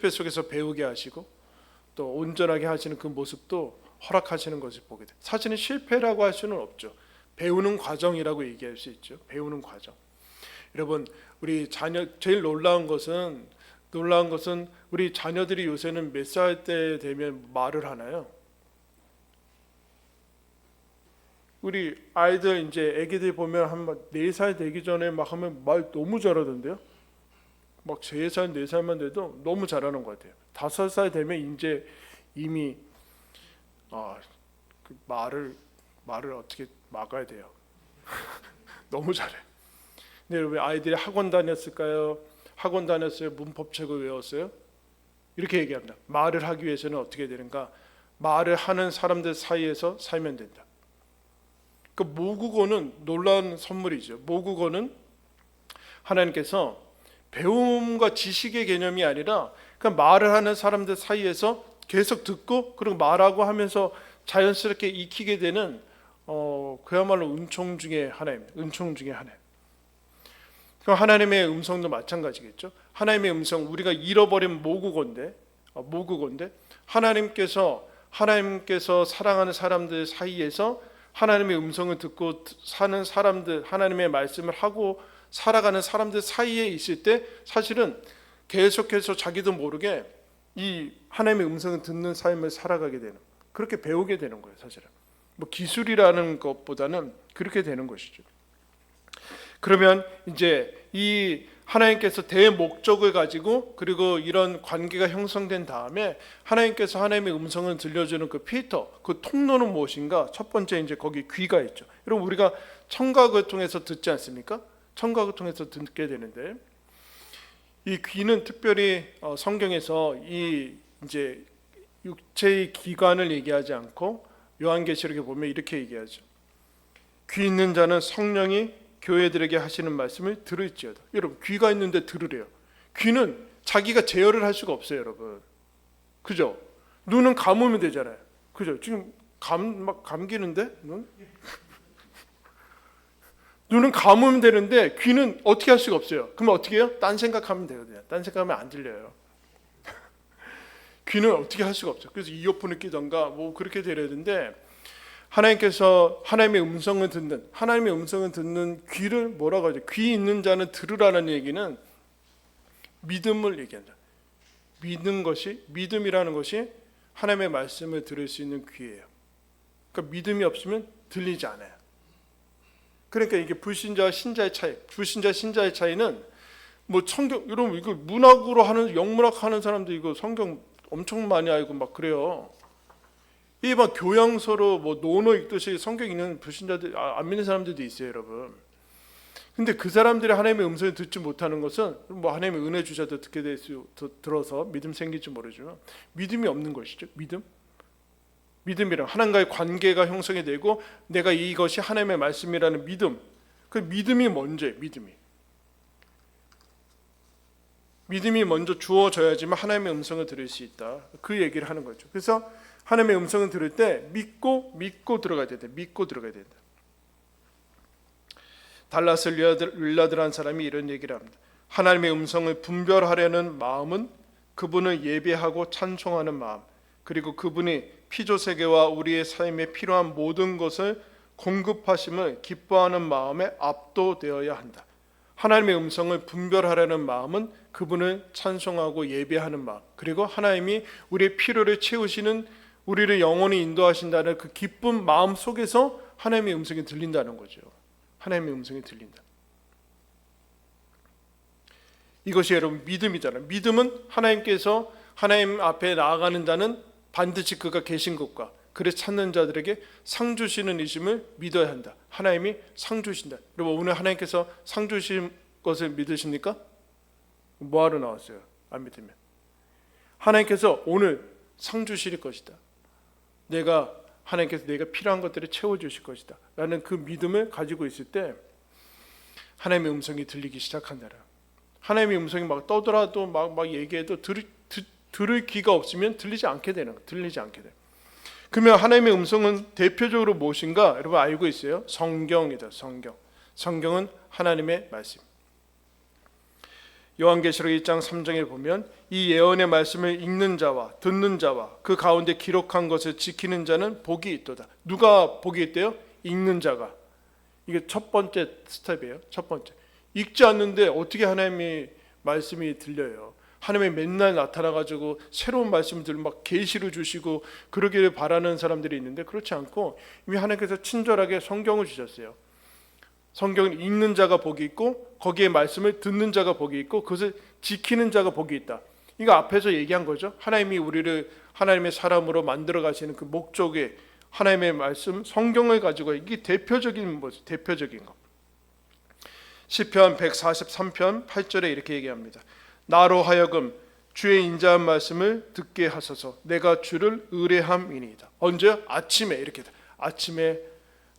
속에서 배우게 하시고 또 온전하게 하시는 그 모습도 허락하시는 것을 보게 돼요. 사실은 실패라고 할 수는 없죠. 배우는 과정이라고 얘기할 수 있죠. 배우는 과정. 여러분, 우리 자녀 제일 놀라운 것은 우리 자녀들이 요새는 몇 살 때 되면 말을 하나요? 우리 아이들 이제 아기들 보면 한 4살 되기 전에 막 하면 말 너무 잘하던데요. 막 3살, 4살만 돼도 너무 잘하는 것 같아요. 5살 되면 이제 이미 그 말을 어떻게 막아야 돼요. 너무 잘해. 근데 왜 아이들이 학원 다녔을까요? 학원 다녔어요? 문법책을 외웠어요? 이렇게 얘기합니다. 말을 하기 위해서는 어떻게 되는가? 말을 하는 사람들 사이에서 살면 된다. 그 모국어는 놀라운 선물이죠. 모국어는 하나님께서 배움과 지식의 개념이 아니라 그냥 말을 하는 사람들 사이에서 계속 듣고 그리고 말하고 하면서 자연스럽게 익히게 되는 그야말로 은총 중에 하나입니다. 은총 중에 하나. 그럼 하나님의 음성도 마찬가지겠죠. 하나님의 음성, 우리가 잃어버린 모국어인데 하나님께서 사랑하는 사람들 사이에서 하나님의 음성을 듣고 사는 사람들, 하나님의 말씀을 하고 살아가는 사람들 사이에 있을 때 사실은 계속해서 자기도 모르게 이 하나님의 음성을 듣는 삶을 살아가게 되는, 그렇게 배우게 되는 거예요. 사실은 뭐 기술이라는 것보다는 그렇게 되는 것이죠. 그러면 이제 이 하나님께서 대목적을 가지고 그리고 이런 관계가 형성된 다음에 하나님께서 하나님의 음성을 들려주는 그 필터, 그 통로는 무엇인가? 첫 번째 이제 거기 귀가 있죠. 여러분 우리가 청각을 통해서 듣지 않습니까? 청각을 통해서 듣게 되는데 이 귀는 특별히 성경에서 이 이제 육체의 기관을 얘기하지 않고 요한계시록에 보면 이렇게 얘기하죠. 귀 있는 자는 성령이 교회들에게 하시는 말씀을 들을지어다. 여러분 귀가 있는데 들으래요. 귀는 자기가 제어를 할 수가 없어요, 여러분. 그죠? 눈은 감으면 되잖아요. 그죠? 지금 막 감기는데 눈은 감으면 되는데 귀는 어떻게 할 수가 없어요. 그러면 어떻게 해요? 딴 생각하면 되거든요. 딴 생각하면 안 들려요. 귀는 어떻게 할 수가 없어요. 그래서 이어폰을 끼던가 뭐 그렇게 되려야 되는데 하나님께서 하나님의 음성을 듣는 귀를 뭐라고 하죠? 귀 있는 자는 들으라는 얘기는 믿음을 얘기한다. 믿음이라는 것이 하나님의 말씀을 들을 수 있는 귀예요. 그러니까 믿음이 없으면 들리지 않아요. 그러니까 이게 불신자와 신자의 차이. 불신자 신자의 차이는 뭐 성경, 여러분 이거 문학으로 하는 영문학 하는 사람들 이거 성경 엄청 많이 알고 막 그래요. 이 막 교양서로 뭐 논어 읽듯이 성경 읽는 불신자들, 안 믿는 사람들도 있어요, 여러분. 근데 그 사람들이 하나님의 음성을 듣지 못하는 것은 뭐 하나님의 은혜 주셔도 듣게 될 수 들어서 믿음 생길지 모르지만 믿음이 없는 것이죠. 믿음이란 하나님과의 관계가 형성이 되고 내가 이것이 하나님의 말씀이라는 믿음. 그 믿음이 먼저예요. 믿음이 먼저 주어져야지만 하나님의 음성을 들을 수 있다. 그 얘기를 하는 거죠. 그래서 하나님의 음성을 들을 때 믿고 들어가야 된다. 믿고 들어가야 된다. 달라스 윌라드라는 사람이 이런 얘기를 합니다. 하나님의 음성을 분별하려는 마음은 그분을 예배하고 찬송하는 마음, 그리고 그분이 피조세계와 우리의 삶에 필요한 모든 것을 공급하심을 기뻐하는 마음에 압도되어야 한다. 하나님의 음성을 분별하려는 마음은 그분을 찬송하고 예배하는 마음, 그리고 하나님이 우리의 필요를 채우시는, 우리를 영원히 인도하신다는 그 기쁜 마음 속에서 하나님의 음성이 들린다는 거죠. 하나님의 음성이 들린다. 이것이 여러분 믿음이잖아요. 믿음은 하나님께서 하나님 앞에 나아가는 자는 반드시 그가 계신 것과 그를 찾는 자들에게 상 주시는 이심을 믿어야 한다. 하나님이 상 주신다. 여러분 오늘 하나님께서 상 주신 것을 믿으십니까? 뭐하러 나왔어요? 안 믿으면. 하나님께서 오늘 상 주실 것이다. 하나님께서 내가 필요한 것들을 채워주실 것이다 라는 그 믿음을 가지고 있을 때 하나님의 음성이 들리기 시작한다라. 하나님의 음성이 막 떠들어도 막 얘기해도 들을 귀가 없으면 들리지 않게 돼요. 그러면 하나님의 음성은 대표적으로 무엇인가? 여러분 알고 있어요? 성경이다. 성경은 하나님의 말씀. 요한계시록 1장 3장에 보면 이 예언의 말씀을 읽는 자와 듣는 자와 그 가운데 기록한 것을 지키는 자는 복이 있도다. 누가 복이 있대요? 읽는 자가. 이게 첫 번째 스텝이에요. 첫 번째. 읽지 않는데 어떻게 하나님의 말씀이 들려요? 하나님이 맨날 나타나가지고 새로운 말씀을 들고 막 계시를 주시고 그러기를 바라는 사람들이 있는데 그렇지 않고 이미 하나님께서 친절하게 성경을 주셨어요. 성경을 읽는 자가 복이 있고 거기에 말씀을 듣는 자가 복이 있고 그것을 지키는 자가 복이 있다. 이거 앞에서 얘기한 거죠. 하나님이 우리를 하나님의 사람으로 만들어 가시는 그 목적의 하나님의 말씀 성경을 가지고 이게 대표적인 거. 시편 143편 8절에 이렇게 얘기합니다. 나로 하여금 주의 인자한 말씀을 듣게 하소서. 내가 주를 의뢰함이니이다. 언제요? 아침에 이렇게 아침에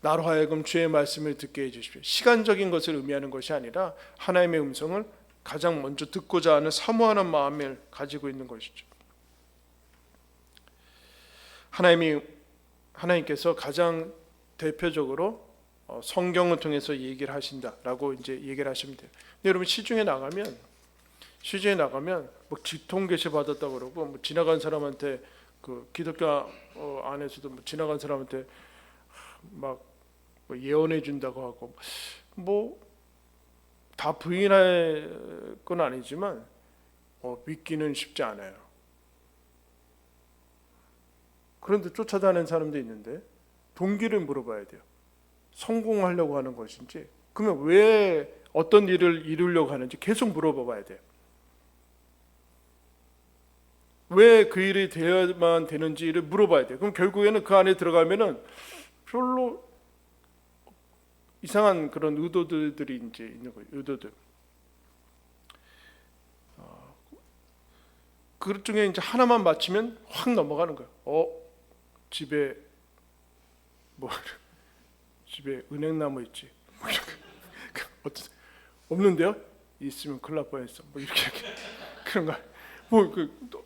나로 하여금 주의 말씀을 듣게 해주십시오. 시간적인 것을 의미하는 것이 아니라 하나님의 음성을 가장 먼저 듣고자 하는 사모하는 마음을 가지고 있는 것이죠. 하나님께서 가장 대표적으로 성경을 통해서 얘기를 하신다라고 이제 얘기를 하시면 돼요. 근데 여러분 시중에 나가면 뭐 지통 계시 받았다 그러고 뭐 지나간 사람한테 그 기독교 안에서도 뭐 지나간 사람한테 막 뭐 예언해 준다고 하고 뭐 다 부인할 건 아니지만 믿기는 쉽지 않아요. 그런데 쫓아다니는 사람도 있는데 동기를 물어봐야 돼요. 성공하려고 하는 것인지, 그러면 왜 어떤 일을 이루려고 하는지 계속 물어봐야 돼요. 왜 그 일이 되어야만 되는지를 물어봐야 돼요. 그럼 결국에는 그 안에 들어가면은 별로 이상한 그런 의도들이 이제 있는 거예요. 의도들. 그 중에 이제 하나만 맞추면 확 넘어가는 거예요. 집에 은행나무 있지. 없는데요? 있으면 큰일 날 뻔했어. 뭐 이렇게 그런 거.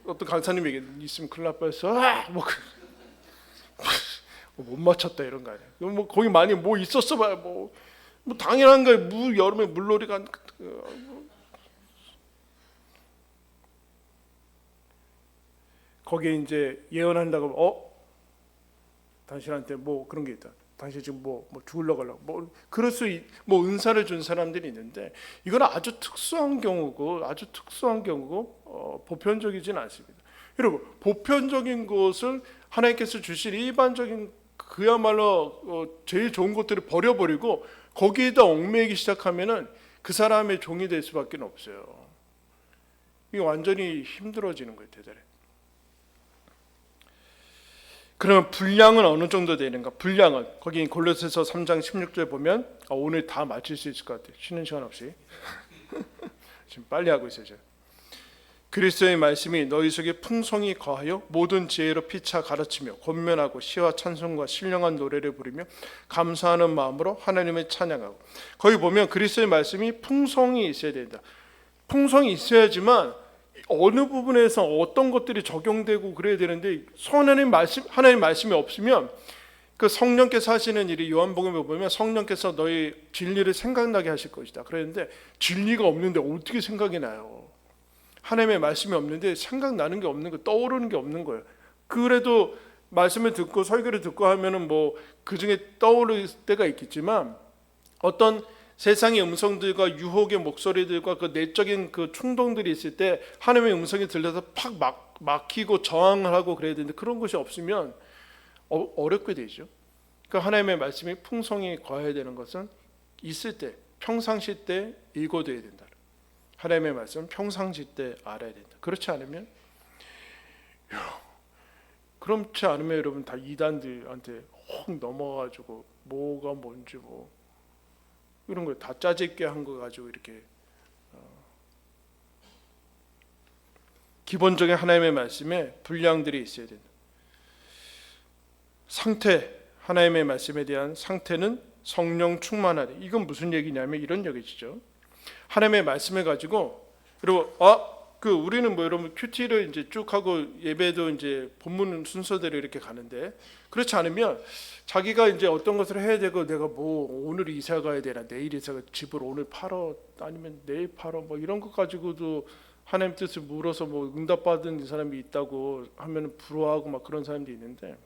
어떤 강사님이 얘기해. 있으면 큰일 날 뻔했어. 못 맞췄다 이런 거 아니야. 뭐 거기 많이 뭐 있었어 봐요. 뭐 당연한 거예요. 여름에 물놀이가 거기에 이제 예언한다고 당신한테 뭐 그런 게 있다. 당신 지금 뭐 죽으려고 하려고 뭐 은사를 준 사람들이 있는데 이건 아주 특수한 경우고 보편적이진 않습니다. 여러분 보편적인 것을 하나님께서 주신 일반적인 그야말로 제일 좋은 것들을 버려버리고 거기에다 얽매이기 시작하면은 그 사람의 종이 될 수밖에 없어요. 이게 완전히 힘들어지는 거예요, 대단히. 그러면 분량은 어느 정도 되는가? 분량은 거기 골로새서 3장 16절에 보면 오늘 다 마칠 수 있을 것 같아요. 쉬는 시간 없이 지금 빨리 하고 있어요. 그리스도의 말씀이 너희 속에 풍성히 거하여 모든 지혜로 피차 가르치며 권면하고 시와 찬송과 신령한 노래를 부르며 감사하는 마음으로 하나님을 찬양하고. 거기 보면 그리스도의 말씀이 풍성히 있어야 된다. 풍성이 있어야지만 어느 부분에서 어떤 것들이 적용되고 그래야 되는데 하나님 말씀이 없으면 그 성령께서 하시는 일이 요한복음에 보면 성령께서 너희 진리를 생각나게 하실 것이다. 그랬는데 진리가 없는데 어떻게 생각이 나요? 하나님의 말씀이 없는데 생각나는 게 없는 거, 떠오르는 게 없는 거예요. 그래도 말씀을 듣고 설교를 듣고 하면은 뭐 그 중에 떠오를 때가 있겠지만 어떤 세상의 음성들과 유혹의 목소리들과 그 내적인 그 충동들이 있을 때 하나님의 음성이 들려서 팍 막히고 저항을 하고 그래야 되는데 그런 것이 없으면 어렵게 되죠. 그러니까 하나님의 말씀이 풍성히 거해야 되는 것은 있을 때, 평상시 때 읽어둬야 된다. 하나님의 말씀 평상시 때 알아야 된다. 그렇지 않으면 여러분 다 이단들한테 혹 넘어가지고 뭐가 뭔지 뭐 이런 거 다 짜집게 한 거 가지고 이렇게 기본적인 하나님의 말씀에 분량들이 있어야 된다. 상태, 하나님의 말씀에 대한 상태는 성령 충만하다. 이건 무슨 얘기냐면 이런 얘기죠. 하나님의 말씀을 가지고 그리고 우리는 뭐 여러분 큐티를 이제 쭉 하고 예배도 이제 본문 순서대로 이렇게 가는데 그렇지 않으면 자기가 이제 어떤 것을 해야 되고 내가 뭐 오늘 이사 가야 되나 내일 이사 집을 오늘 팔어 아니면 내일 팔어 뭐 이런 것 가지고도 하나님 뜻을 물어서 뭐 응답받은 사람이 있다고 하면 부러워하고 막 그런 사람들이 있는데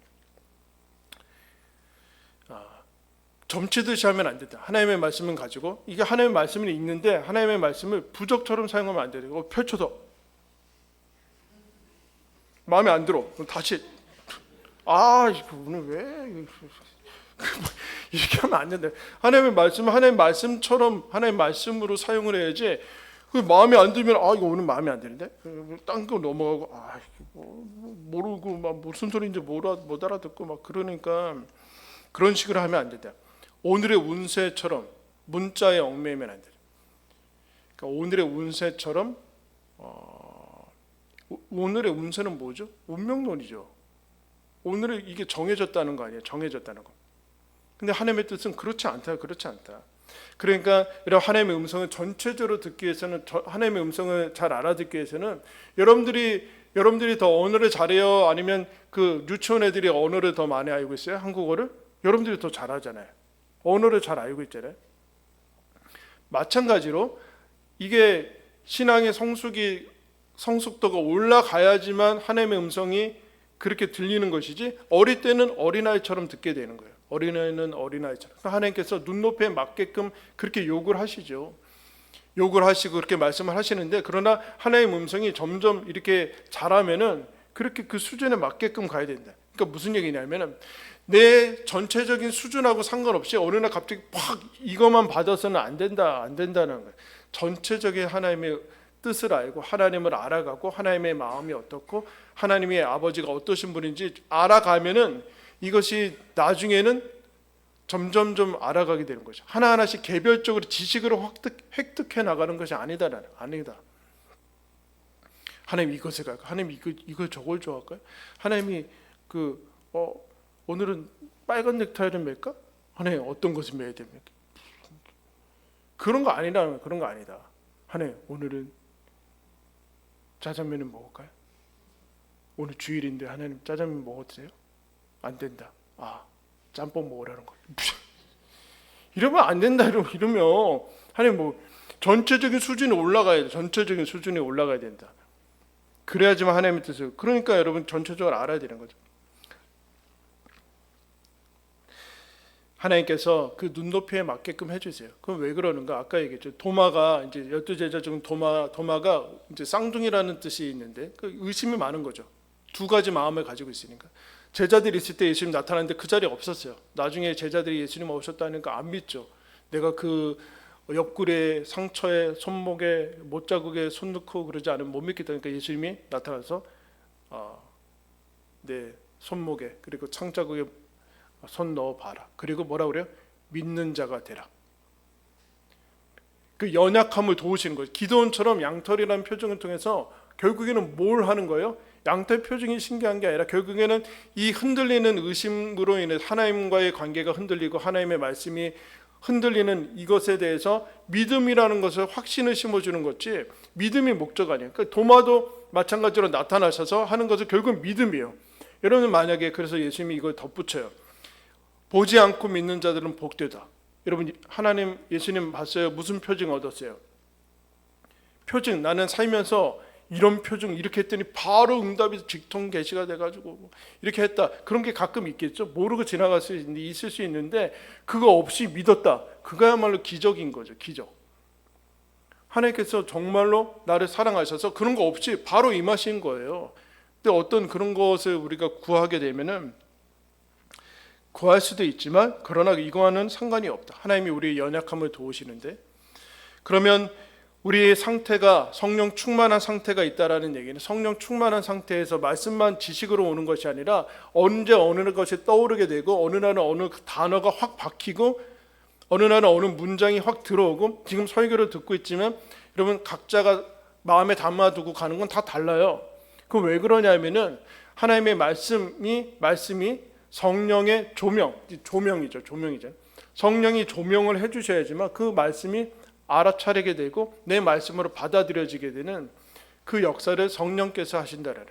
점치듯이 하면 안 된다. 하나님의 말씀은 가지고 이게 하나님의 말씀은 있는데 하나님의 말씀을 부적처럼 사용하면 안 되고 펼쳐서 마음에 안 들어. 그럼 다시 오늘 왜 이렇게 하면 안 된다. 하나님의 말씀은 하나님의 말씀처럼 하나님의 말씀으로 사용을 해야지. 그 마음에 안 들면 이거 오늘 마음에 안 드는데 딴 거 넘어가고 모르고 막 무슨 소리인지 못 알아듣고 막 그러니까 그런 식으로 하면 안 된다. 오늘의 운세처럼 문자에 얽매이면 안 돼. 그러니까 오늘의 운세처럼 오늘의 운세는 뭐죠? 운명론이죠. 오늘의 이게 정해졌다는 거 아니에요? 정해졌다는 거. 근데 하나님의 뜻은 그렇지 않다. 그렇지 않다. 그러니까 이런 하나님의 음성을 전체적으로 듣기 위해서는, 하나님의 음성을 잘 알아듣기 위해서는 여러분들이 더 언어를 잘해요? 아니면 그 유치원 애들이 언어를 더 많이 알고 있어요? 한국어를? 여러분들이 더 잘하잖아요. 언어를 잘 알고 있잖아요. 마찬가지로 이게 신앙의 성숙도가 올라가야지만 하나님의 음성이 그렇게 들리는 것이지, 어릴 때는 어린아이처럼 듣게 되는 거예요. 어린아이는 어린아이처럼. 하나님께서 눈높이에 맞게끔 그렇게 요구를 하시죠. 요구를 하시고 그렇게 말씀을 하시는데, 그러나 하나님의 음성이 점점 이렇게 자라면은 그렇게 그 수준에 맞게끔 가야 된다. 그러니까 무슨 얘기냐면은, 내 전체적인 수준하고 상관없이 어느 날 갑자기 팍 이것만 받아서는 안 된다는 거예요. 전체적인 하나님의 뜻을 알고 하나님을 알아가고 하나님의 마음이 어떻고 하나님의 아버지가 어떠신 분인지 알아가면은 이것이 나중에는 점점 좀 알아가게 되는 거죠. 하나하나씩 개별적으로 지식으로 획득해 나가는 것이 아니다. 하나님 이것을 갈까? 하나님 이거 저걸 좋아할까요? 하나님이 오늘은 빨간 넥타이를 맬까? 하나님 어떤 것을 매야 됩니까? 그런 거 아니다. 하나님 오늘은 짜장면을 먹을까요? 오늘 주일인데 하나님 짜장면 먹어도 돼요? 안 된다. 짬뽕 먹으라는 거. 이러면 안 된다. 이러면 하나님 전체적인 수준이 올라가야 돼. 전체적인 수준이 올라가야 된다. 그래야지만 하나님의 뜻을. 그러니까 여러분 전체적으로 알아야 되는 거죠. 하나님께서 그 눈높이에 맞게끔 해주세요. 그럼 왜 그러는가? 아까 얘기했죠. 도마가 이제 12제자 중 도마가 이제 쌍둥이라는 뜻이 있는데 그 의심이 많은 거죠. 두 가지 마음을 가지고 있으니까. 제자들이 있을 때 예수님 나타났는데 그 자리에 없었어요. 나중에 제자들이 예수님 오셨다니까 안 믿죠. 내가 그 옆구리에 상처에 손목에 못자국에 손 넣고 그러지 않으면 못 믿겠다니까 예수님이 나타나서 내 손목에 그리고 창자국에 손 넣어봐라. 그리고 뭐라 그래요? 믿는 자가 되라. 그 연약함을 도우시는 거예요. 기도원처럼 양털이라는 표정을 통해서 결국에는 뭘 하는 거예요? 양털 표정이 신기한 게 아니라 결국에는 이 흔들리는 의심으로 인해 하나님과의 관계가 흔들리고 하나님의 말씀이 흔들리는 이것에 대해서 믿음이라는 것을 확신을 심어주는 거지, 믿음이 목적 아니에요. 그러니까 도마도 마찬가지로 나타나셔서 하는 것은 결국 믿음이에요. 여러분 만약에 그래서 예수님이 이걸 덧붙여요. 보지 않고 믿는 자들은 복되다. 여러분 하나님 예수님 봤어요? 무슨 표징 얻었어요? 표징, 나는 살면서 이런 표징 이렇게 했더니 바로 응답이 직통 계시가 돼가지고 이렇게 했다. 그런 게 가끔 있겠죠. 모르고 지나갈 수 있을 수 있는데 그거 없이 믿었다. 그거야말로 기적인 거죠. 기적. 하나님께서 정말로 나를 사랑하셔서 그런 거 없이 바로 임하신 거예요. 근데 어떤 그런 것을 우리가 구하게 되면은 구할 수도 있지만 그러나 이거와는 상관이 없다. 하나님이 우리의 연약함을 도우시는데, 그러면 우리의 상태가 성령 충만한 상태가 있다라는 얘기는 성령 충만한 상태에서 말씀만 지식으로 오는 것이 아니라 언제 어느 것이 떠오르게 되고 어느 날은 어느 단어가 확 박히고 어느 날은 어느 문장이 확 들어오고, 지금 설교를 듣고 있지만 여러분 각자가 마음에 담아두고 가는 건 다 달라요. 그 왜 그러냐면은 하나님의 말씀이 성령의 조명이죠. 성령이 조명을 해주셔야지만 그 말씀이 알아차리게 되고 내 말씀으로 받아들여지게 되는 그 역사를 성령께서 하신다라는.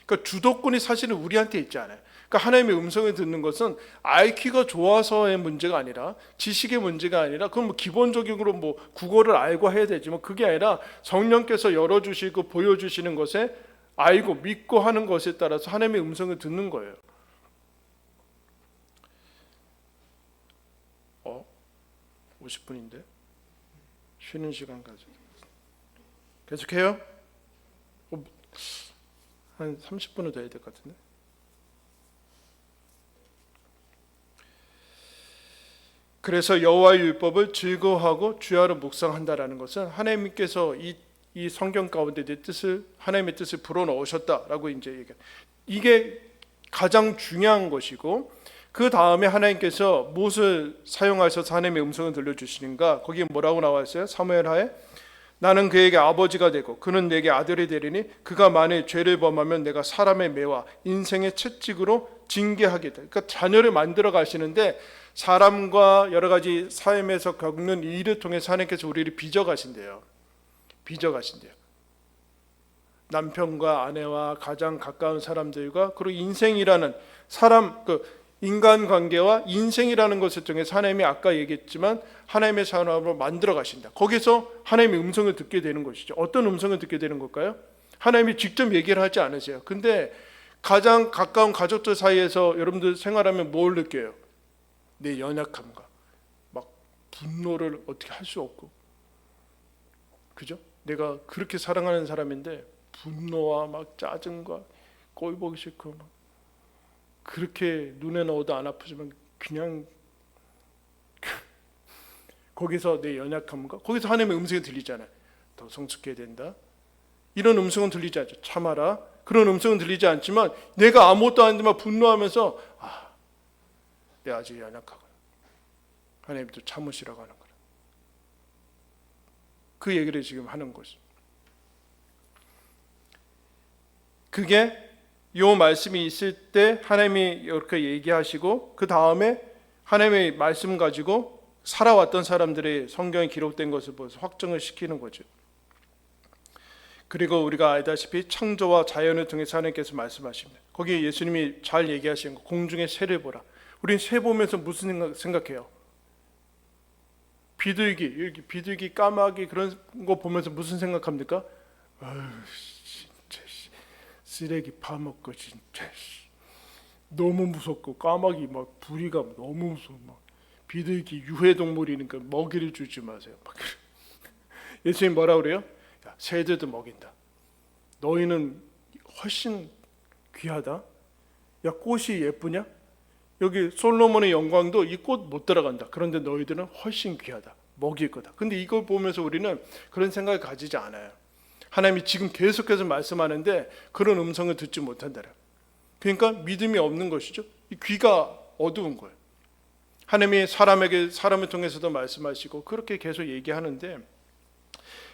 그러니까 주도권이 사실은 우리한테 있지 않아요. 그러니까 하나님의 음성을 듣는 것은 IQ가 좋아서의 문제가 아니라 지식의 문제가 아니라 그건 기본적으로 국어를 알고 해야 되지만 그게 아니라 성령께서 열어주시고 보여주시는 것에 알고 믿고 하는 것에 따라서 하나님의 음성을 듣는 거예요. 50분인데 쉬는 시간까지 계속해요? 한 30분은 돼야 될 것 같은데. 그래서 여호와의 율법을 즐거워하고 주야로 묵상한다라는 것은 하나님께서 이 성경 가운데 내 뜻을, 하나님의 뜻을 불어넣으셨다라고 이제 얘기해요. 이게 가장 중요한 것이고, 그 다음에 하나님께서 무엇을 사용하셔서 하나님의 음성을 들려주시는가? 거기에 뭐라고 나와 있어요? 사무엘하에 나는 그에게 아버지가 되고 그는 내게 아들이 되리니 그가 만일 죄를 범하면 내가 사람의 매와 인생의 채찍으로 징계하겠다. 그러니까 자녀를 만들어 가시는데 사람과 여러 가지 삶에서 겪는 일을 통해서 하나님께서 우리를 빚어 가신대요. 빚어 가신대요. 남편과 아내와 가장 가까운 사람들과 그리고 인생이라는 사람 인간관계와 인생이라는 것을 통해서 하나님이 아까 얘기했지만 하나님의 사람으로 만들어 가신다. 거기서 하나님의 음성을 듣게 되는 것이죠. 어떤 음성을 듣게 되는 걸까요? 하나님이 직접 얘기를 하지 않으세요. 근데 가장 가까운 가족들 사이에서 여러분들 생활하면 뭘 느껴요? 내 연약함과 막 분노를 어떻게 할 수 없고, 그죠? 내가 그렇게 사랑하는 사람인데 분노와 막 짜증과 꼴 보기 싫고 막 그렇게 눈에 넣어도 안 아프지만 그냥 거기서 내 연약함과 거기서 하나님의 음성이 들리잖아요. 더 성숙해야 된다. 이런 음성은 들리지 않죠. 참아라. 그런 음성은 들리지 않지만 내가 아무것도 안 했는데 분노하면서 내가 아직 연약하구나. 하나님도 참으시라고 하는 거라. 그 얘기를 지금 하는 거죠. 그게 요 말씀이 있을 때 하나님이 이렇게 얘기하시고 그 다음에 하나님의 말씀 가지고 살아왔던 사람들의 성경에 기록된 것을 보면서 확정을 시키는 거죠. 그리고 우리가 알다시피 창조와 자연을 통해서 하나님께서 말씀하십니다. 거기에 예수님이 잘 얘기하시는 거, 공중의 새를 보라. 우린 새 보면서 무슨 생각해요? 비둘기, 까마귀 그런 거 보면서 무슨 생각합니까? 아유, 진짜 쓰레기 파먹고 진짜 너무 무섭고 까마귀 막 부리가 너무 무서워. 막 비둘기 유해동물이니까 먹이를 주지 마세요. 막. 예수님 뭐라 그래요? 야, 새들도 먹인다. 너희는 훨씬 귀하다. 야, 꽃이 예쁘냐? 여기 솔로몬의 영광도 이 꽃 못 들어간다. 그런데 너희들은 훨씬 귀하다. 먹일 거다. 근데 이걸 보면서 우리는 그런 생각을 가지지 않아요. 하나님이 지금 계속해서 말씀하는데 그런 음성을 듣지 못한다. 그러니까 믿음이 없는 것이죠. 귀가 어두운 거예요. 하나님이 사람을 통해서도 말씀하시고 그렇게 계속 얘기하는데,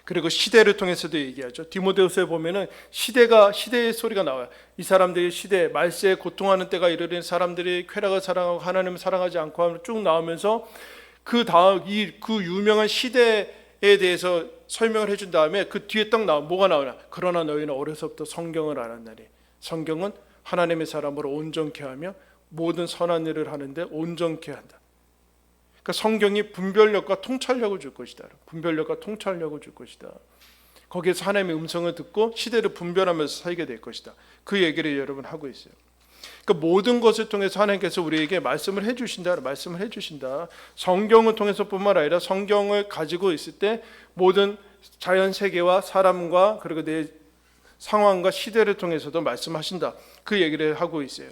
그리고 시대를 통해서도 얘기하죠. 디모데후서에 보면은 시대의 소리가 나와요. 이 사람들이 시대 말세에 고통하는 때가 이르는 사람들이 쾌락을 사랑하고 하나님을 사랑하지 않고 하면 쭉 나오면서 그 다음 그 유명한 시대에 대해서 설명을 해준 다음에 그 뒤에 딱 뭐가 나오나? 그러나 너희는 어려서부터 성경을 알았나니 성경은 하나님의 사람으로 온전케 하며 모든 선한 일을 하는데 온전케 한다. 그러니까 성경이 분별력과 통찰력을 줄 것이다. 분별력과 통찰력을 줄 것이다. 거기에서 하나님의 음성을 듣고 시대를 분별하면서 살게 될 것이다. 그 얘기를 여러분 하고 있어요. 그러니까 모든 것을 통해서 하나님께서 우리에게 말씀을 해주신다. 성경을 통해서뿐만 아니라 성경을 가지고 있을 때 모든 자연 세계와 사람과 그리고 내 상황과 시대를 통해서도 말씀하신다. 그 얘기를 하고 있어요.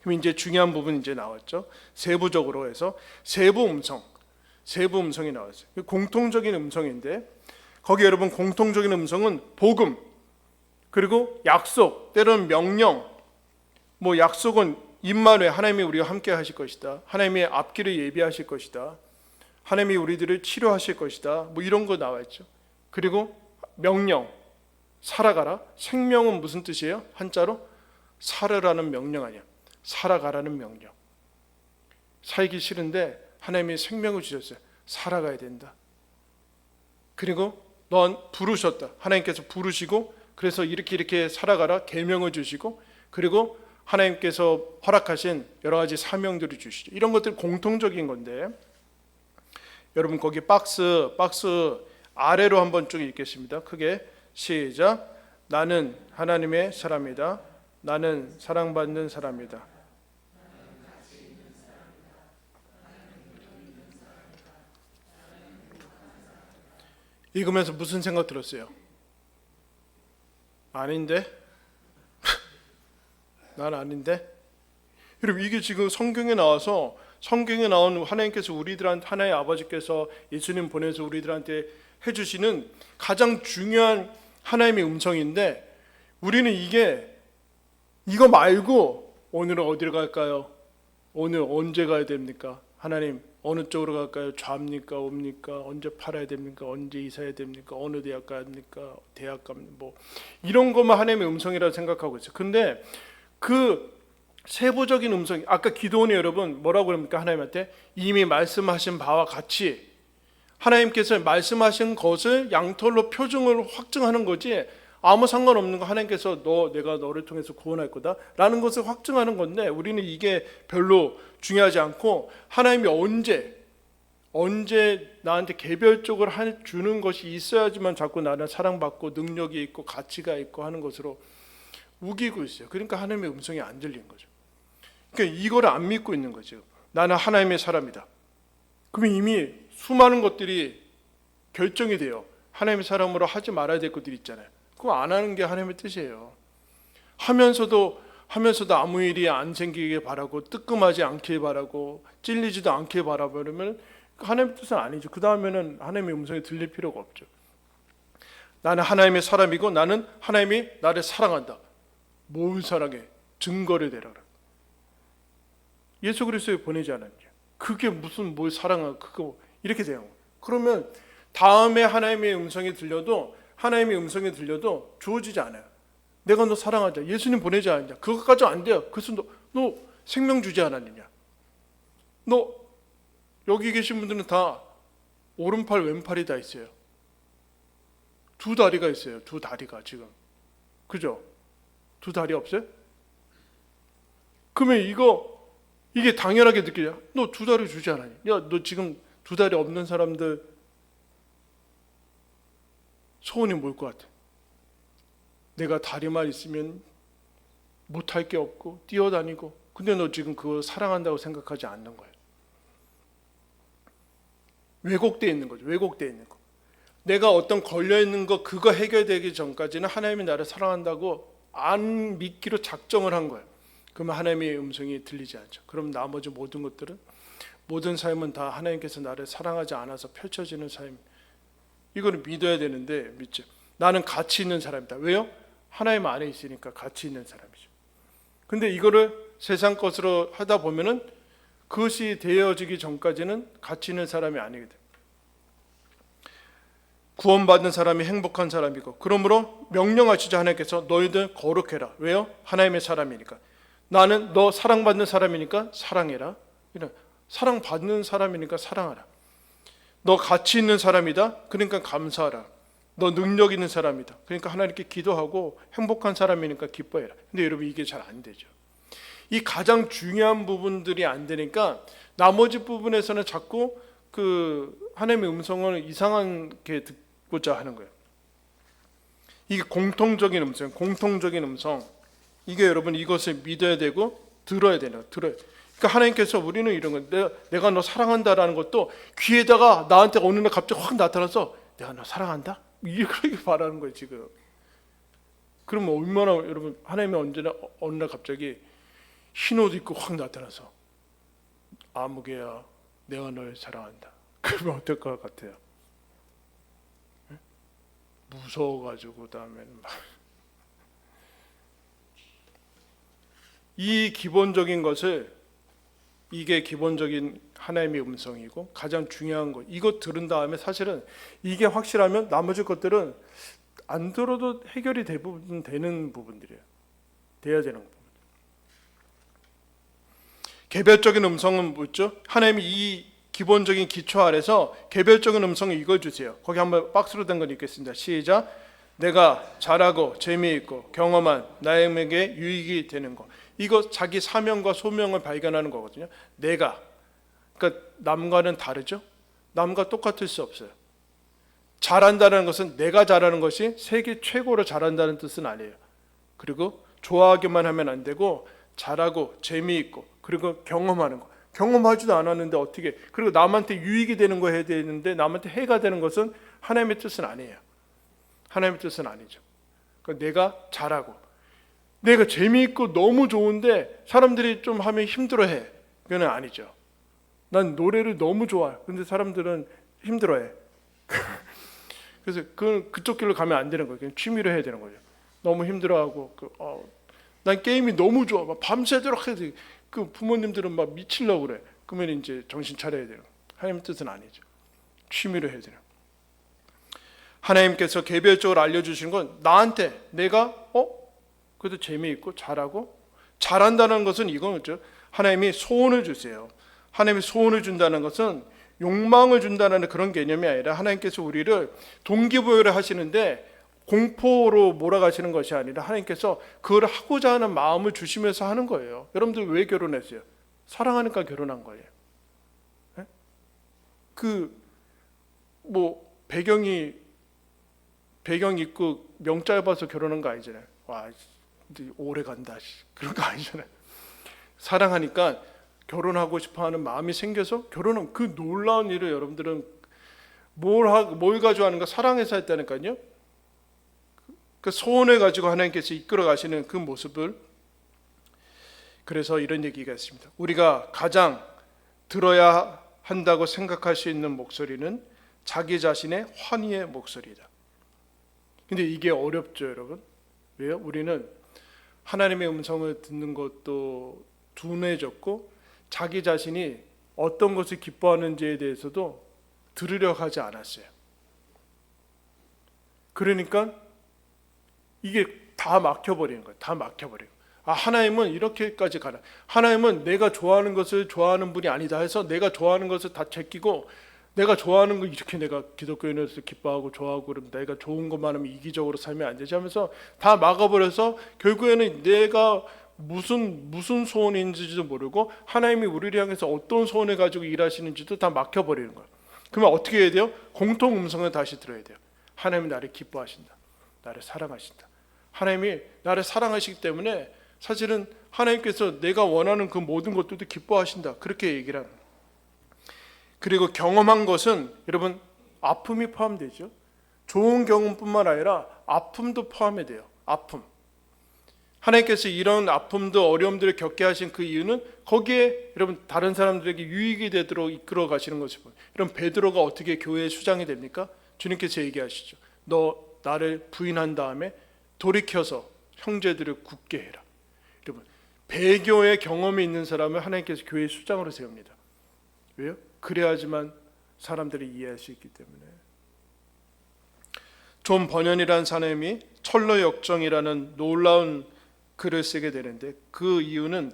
그럼 이제 중요한 부분이 이제 나왔죠. 세부적으로 해서 세부 음성이 나왔어요. 공통적인 음성인데 거기 여러분 공통적인 음성은 복음, 그리고 약속, 때로는 명령. 약속은 임마누엘, 하나님이 우리와 함께 하실 것이다. 하나님의 앞길을 예비하실 것이다. 하나님이 우리들을 치료하실 것이다. 이런 거 나와 있죠. 그리고 명령, 살아가라. 생명은 무슨 뜻이에요? 한자로 살으라는 명령 아니야. 살아가라는 명령. 살기 싫은데 하나님이 생명을 주셨어요. 살아가야 된다. 그리고 넌 부르셨다. 하나님께서 부르시고 그래서 이렇게 살아가라 계명을 주시고, 그리고 하나님께서 허락하신 여러 가지 사명들을 주시죠. 이런 것들 공통적인 건데, 여러분 거기 박스 아래로 한번 쭉 읽겠습니다. 크게 시작. 나는 하나님의 사람이다. 나는 사랑받는 사람이다. 읽으면서 무슨 생각 들었어요? 아닌데? 난 아닌데? 여러분 이게 지금 성경에 나와서, 성경에 나온 하나님께서 우리들한테, 하나의 아버지께서 예수님 보내서 우리들한테 해주시는 가장 중요한 하나님의 음성인데, 우리는 이거 말고 오늘은 어디를 갈까요? 오늘 언제 가야 됩니까? 하나님 어느 쪽으로 갈까요? 좌입니까? 우입니까? 언제 팔아야 됩니까? 언제 이사해야 됩니까? 어느 대학 갑니까? 대학 가면 뭐 이런 것만 하나님의 음성이라고 생각하고 있어요. 근데 그 세부적인 음성, 아까 기도원이 여러분 뭐라고 그럽니까? 하나님한테 이미 말씀하신 바와 같이 하나님께서 말씀하신 것을 양털로 표징을 확증하는 거지 아무 상관없는 거 하나님께서 내가 너를 통해서 구원할 거다 라는 것을 확증하는 건데 우리는 이게 별로 중요하지 않고 하나님이 언제 나한테 개별적으로 주는 것이 있어야지만 자꾸 나는 사랑받고 능력이 있고 가치가 있고 하는 것으로 우기고 있어요. 그러니까 하나님의 음성이 안 들리는 거죠. 그러니까 이거를 안 믿고 있는 거죠. 나는 하나님의 사람이다. 그러면 이미 수많은 것들이 결정이 돼요. 하나님의 사람으로 하지 말아야 될 것들이 있잖아요. 그거 안 하는 게 하나님의 뜻이에요. 하면서도 아무 일이 안 생기게 바라고 뜨끔하지 않길 바라고 찔리지도 않길 바라보면 하나님의 뜻은 아니죠. 그 다음에는 하나님의 음성이 들릴 필요가 없죠. 나는 하나님의 사람이고 나는 하나님이 나를 사랑한다. 뭘 사랑해? 증거를 대라. 예수 그리스도를 보내지 않았냐? 그게 무슨 뭘 사랑하고 그거 이렇게 돼요. 그러면 다음에 하나님의 음성이 들려도 주어지지 않아요. 내가 너 사랑하자. 예수님 보내지 않았냐? 그것까지 안 돼요. 그래서 너 생명 주지 않았느냐? 너 여기 계신 분들은 다 오른팔 왼팔이 다 있어요. 두 다리가 있어요. 두 다리가 지금. 그죠? 두 다리 없어요? 그러면 이게 당연하게 느껴져. 너 두 다리 주지 않았냐? 야, 너 지금 두 다리 없는 사람들 소원이 뭘 것 같아? 내가 다리만 있으면 못할 게 없고 뛰어다니고 근데 너 지금 그거 사랑한다고 생각하지 않는 거예요. 왜곡되어 있는 거죠. 왜곡되어 있는 거. 내가 어떤 걸려있는 거 그거 해결되기 전까지는 하나님이 나를 사랑한다고 안 믿기로 작정을 한 거예요. 그러면 하나님의 음성이 들리지 않죠. 그럼 나머지 모든 삶은 다 하나님께서 나를 사랑하지 않아서 펼쳐지는 삶. 이거를 믿어야 되는데 믿죠. 나는 가치 있는 사람이다. 왜요? 하나님 안에 있으니까 가치 있는 사람이죠. 근데 이거를 세상 것으로 하다 보면은 그것이 되어지기 전까지는 가치 있는 사람이 아니게 돼요. 구원받은 사람이 행복한 사람이고 그러므로 명령하시자 하나님께서 너희들 거룩해라. 왜요? 하나님의 사람이니까. 나는 너 사랑받는 사람이니까 사랑해라. 사랑받는 사람이니까 사랑하라. 너 가치 있는 사람이다. 그러니까 감사하라. 너 능력 있는 사람이다. 그러니까 하나님께 기도하고 행복한 사람이니까 기뻐해라. 근데 여러분 이게 잘 안 되죠. 이 가장 중요한 부분들이 안 되니까 나머지 부분에서는 자꾸 그 하나님의 음성을 이상하게 듣고자 하는 거예요. 이게 공통적인 음성. 이게 여러분 이것을 믿어야 되고 들어야 돼요. 그러니까 하나님께서 우리는 이런 거 내가 너 사랑한다라는 것도 귀에다가 나한테 어느 날 갑자기 확 나타나서 내가 너 사랑한다? 이렇게 말하는 거예요 지금. 그러면 얼마나 여러분 하나님이 언제나 어느 날 갑자기 흰 옷 입고 확 나타나서 아무개야 내가 널 사랑한다. 그러면 어떨 것 같아요? 무서워가지고 다음에는 막 이 기본적인 것을 이게 기본적인 하나님의 음성이고 가장 중요한 것 이거 들은 다음에 사실은 이게 확실하면 나머지 것들은 안 들어도 해결이 대부분 되는 부분들이에요. 돼야 되는 부분. 개별적인 음성은 뭐죠? 하나님이 이 기본적인 기초 아래서 개별적인 음성을 읽어주세요. 거기 한번 박스로 된 건 읽겠습니다. 시작. 내가 잘하고 재미있고 경험한 나에게 유익이 되는 것. 이거 자기 사명과 소명을 발견하는 거거든요. 내가 그러니까 남과는 다르죠. 남과 똑같을 수 없어요. 잘한다는 것은 내가 잘하는 것이 세계 최고로 잘한다는 뜻은 아니에요. 그리고 좋아하기만 하면 안 되고 잘하고 재미있고 그리고 경험하는 거. 경험하지도 않았는데 어떻게 그리고 남한테 유익이 되는 거 해야 되는데 남한테 해가 되는 것은 하나님의 뜻은 아니에요. 하나님의 뜻은 아니죠. 그러니까 내가 잘하고 내가 재미있고 너무 좋은데 사람들이 좀 하면 힘들어해. 그건 아니죠. 난 노래를 너무 좋아. 근데 사람들은 힘들어해. 그래서 그쪽 길로 가면 안 되는 거예요. 그냥 취미로 해야 되는 거죠. 너무 힘들어하고 난 게임이 너무 좋아. 막 밤새도록 해야 돼. 그 부모님들은 막 미치려고 그래. 그러면 이제 정신 차려야 돼요. 하나님 뜻은 아니죠. 취미로 해야 돼요. 하나님께서 개별적으로 알려주시는 건 나한테 내가 그래도 재미있고 잘한다는 것은 이거죠. 하나님이 소원을 주세요. 하나님이 소원을 준다는 것은 욕망을 준다는 그런 개념이 아니라 하나님께서 우리를 동기부여를 하시는데 공포로 몰아가시는 것이 아니라 하나님께서 그걸 하고자 하는 마음을 주시면서 하는 거예요. 여러분들 왜 결혼했어요? 사랑하니까 결혼한 거예요. 네? 배경 있고 명 짧아서 결혼한 거 아니잖아요. 와, 오래 간다. 그런 거 아니잖아요. 사랑하니까 결혼하고 싶어하는 마음이 생겨서 결혼은 그 놀라운 일을 여러분들은 뭘 가지고 하는가? 사랑해서 했다니까요. 그 소원을 가지고 하나님께서 이끌어 가시는 그 모습을, 그래서 이런 얘기가 있습니다. 우리가 가장 들어야 한다고 생각할 수 있는 목소리는 자기 자신의 환희의 목소리다. 근데 이게 어렵죠, 여러분. 왜요? 우리는 하나님의 음성을 듣는 것도 둔해졌고 자기 자신이 어떤 것을 기뻐하는지에 대해서도 들으려고 하지 않았어요. 그러니까 이게 다 막혀버리는 거예요. 다 막혀버리고. 하나님은 이렇게까지 가나. 하나님은 내가 좋아하는 것을 좋아하는 분이 아니다 해서 내가 좋아하는 것을 다 제끼고 내가 좋아하는 거 이렇게 내가 기독교인으로서 기뻐하고 좋아하고 그러면 내가 좋은 것만 하면 이기적으로 살면 안 되지 하면서 다 막아버려서 결국에는 내가 무슨 소원인지도 모르고 하나님이 우리를 향해서 어떤 소원을 가지고 일하시는지도 다 막혀버리는 거예요. 그러면 어떻게 해야 돼요? 공통 음성을 다시 들어야 돼요. 하나님이 나를 기뻐하신다. 나를 사랑하신다. 하나님이 나를 사랑하시기 때문에 사실은 하나님께서 내가 원하는 그 모든 것들도 기뻐하신다. 그렇게 얘기를 합니다. 그리고 경험한 것은 여러분 아픔이 포함되죠. 좋은 경험뿐만 아니라 아픔도 포함이 돼요. 아픔. 하나님께서 이런 아픔도 어려움들을 겪게 하신 그 이유는 거기에 여러분 다른 사람들에게 유익이 되도록 이끌어 가시는 것을 보여요. 여러분 베드로가 어떻게 교회의 수장이 됩니까? 주님께서 얘기하시죠. 너 나를 부인한 다음에 돌이켜서 형제들을 굳게 해라. 여러분 배교의 경험이 있는 사람을 하나님께서 교회의 수장으로 세웁니다. 왜요? 그래야지만 사람들이 이해할 수 있기 때문에. 존 버년이라는 사람이 철로 역정이라는 놀라운 글을 쓰게 되는데 그 이유는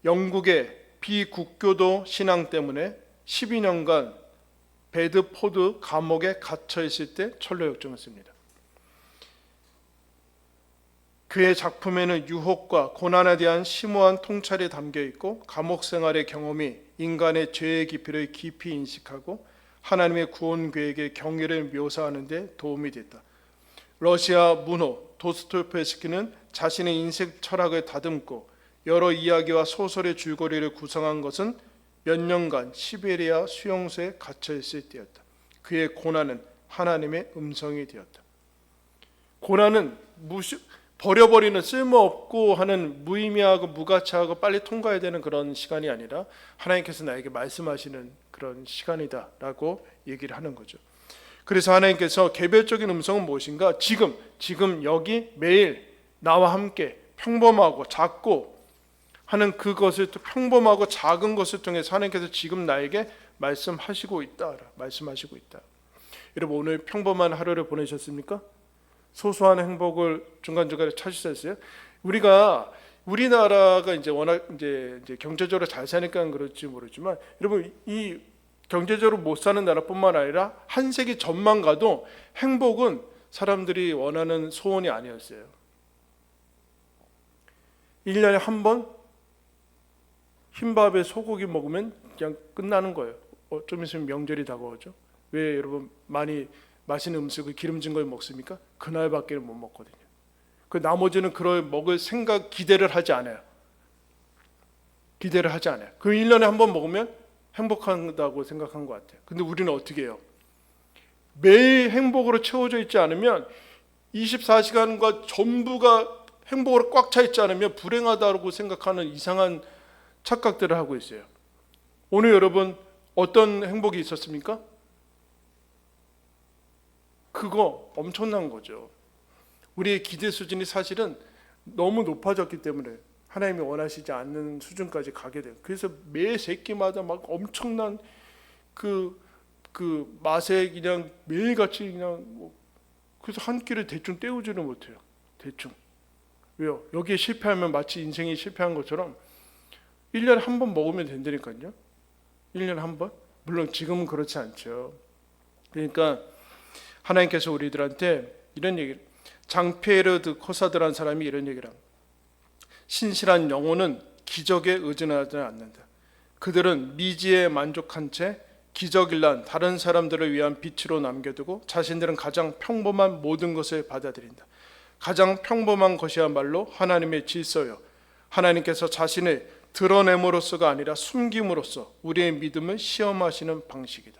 영국의 비국교도 신앙 때문에 12년간 베드포드 감옥에 갇혀 있을 때 철로 역정을 씁니다. 그의 작품에는 유혹과 고난에 대한 심오한 통찰이 담겨 있고 감옥 생활의 경험이 인간의 죄의 깊이를 깊이 인식하고 하나님의 구원 계획의 경위를 묘사하는 데 도움이 됐다. 러시아 문호 도스토옙스키는 자신의 인생 철학을 다듬고 여러 이야기와 소설의 줄거리를 구성한 것은 몇 년간 시베리아 수용소에 갇혀 있을 때였다. 그의 고난은 하나님의 음성이 되었다. 고난은 버려버리는 쓸모없고 하는 무의미하고 무가치하고 빨리 통과해야 되는 그런 시간이 아니라 하나님께서 나에게 말씀하시는 그런 시간이다라고 얘기를 하는 거죠. 그래서 하나님께서 개별적인 음성은 무엇인가? 지금 여기 매일 나와 함께 평범하고 작고 하는 그것을 또 평범하고 작은 것을 통해서 하나님께서 지금 나에게 말씀하시고 있다. 여러분 오늘 평범한 하루를 보내셨습니까? 소소한 행복을 중간중간에 찾으셨어요? 우리나라가 이제 워낙 이제 경제적으로 잘 사니까 그럴지 모르지만 여러분 이 경제적으로 못 사는 나라뿐만 아니라 한 세기 전만 가도 행복은 사람들이 원하는 소원이 아니었어요. 1년에 한 번 흰밥에 소고기 먹으면 그냥 끝나는 거예요. 좀 있으면 명절이 다가오죠. 왜 여러분 많이 맛있는 음식을 기름진 걸 먹습니까? 그날밖에 못 먹거든요. 그 나머지는 그걸 먹을 기대를 하지 않아요. 그 1년에 한 번 먹으면 행복하다고 생각한 것 같아요. 근데 우리는 어떻게 해요? 매일 행복으로 채워져 있지 않으면 24시간과 전부가 행복으로 꽉 차 있지 않으면 불행하다고 생각하는 이상한 착각들을 하고 있어요. 오늘 여러분 어떤 행복이 있었습니까? 그거 엄청난 거죠. 우리의 기대 수준이 사실은 너무 높아졌기 때문에 하나님이 원하시지 않는 수준까지 가게 돼요. 그래서 매 새끼마다 막 엄청난 그 맛에 그냥 매일같이 그냥 그래서 한 끼를 대충 때우지를 못해요. 대충. 왜요? 여기에 실패하면 마치 인생이 실패한 것처럼 1년에 한 번 먹으면 된다니까요. 1년에 한 번? 물론 지금은 그렇지 않죠. 그러니까 하나님께서 우리들한테 이런 얘기를, 장페르드 코사드라는 사람이 이런 얘기를 합니다. 신실한 영혼은 기적에 의존하지 않는다. 그들은 미지에 만족한 채 기적일란 다른 사람들을 위한 빛으로 남겨두고 자신들은 가장 평범한 모든 것을 받아들인다. 가장 평범한 것이야말로 하나님의 질서요, 하나님께서 자신을 드러냄으로써가 아니라 숨김으로써 우리의 믿음을 시험하시는 방식이다.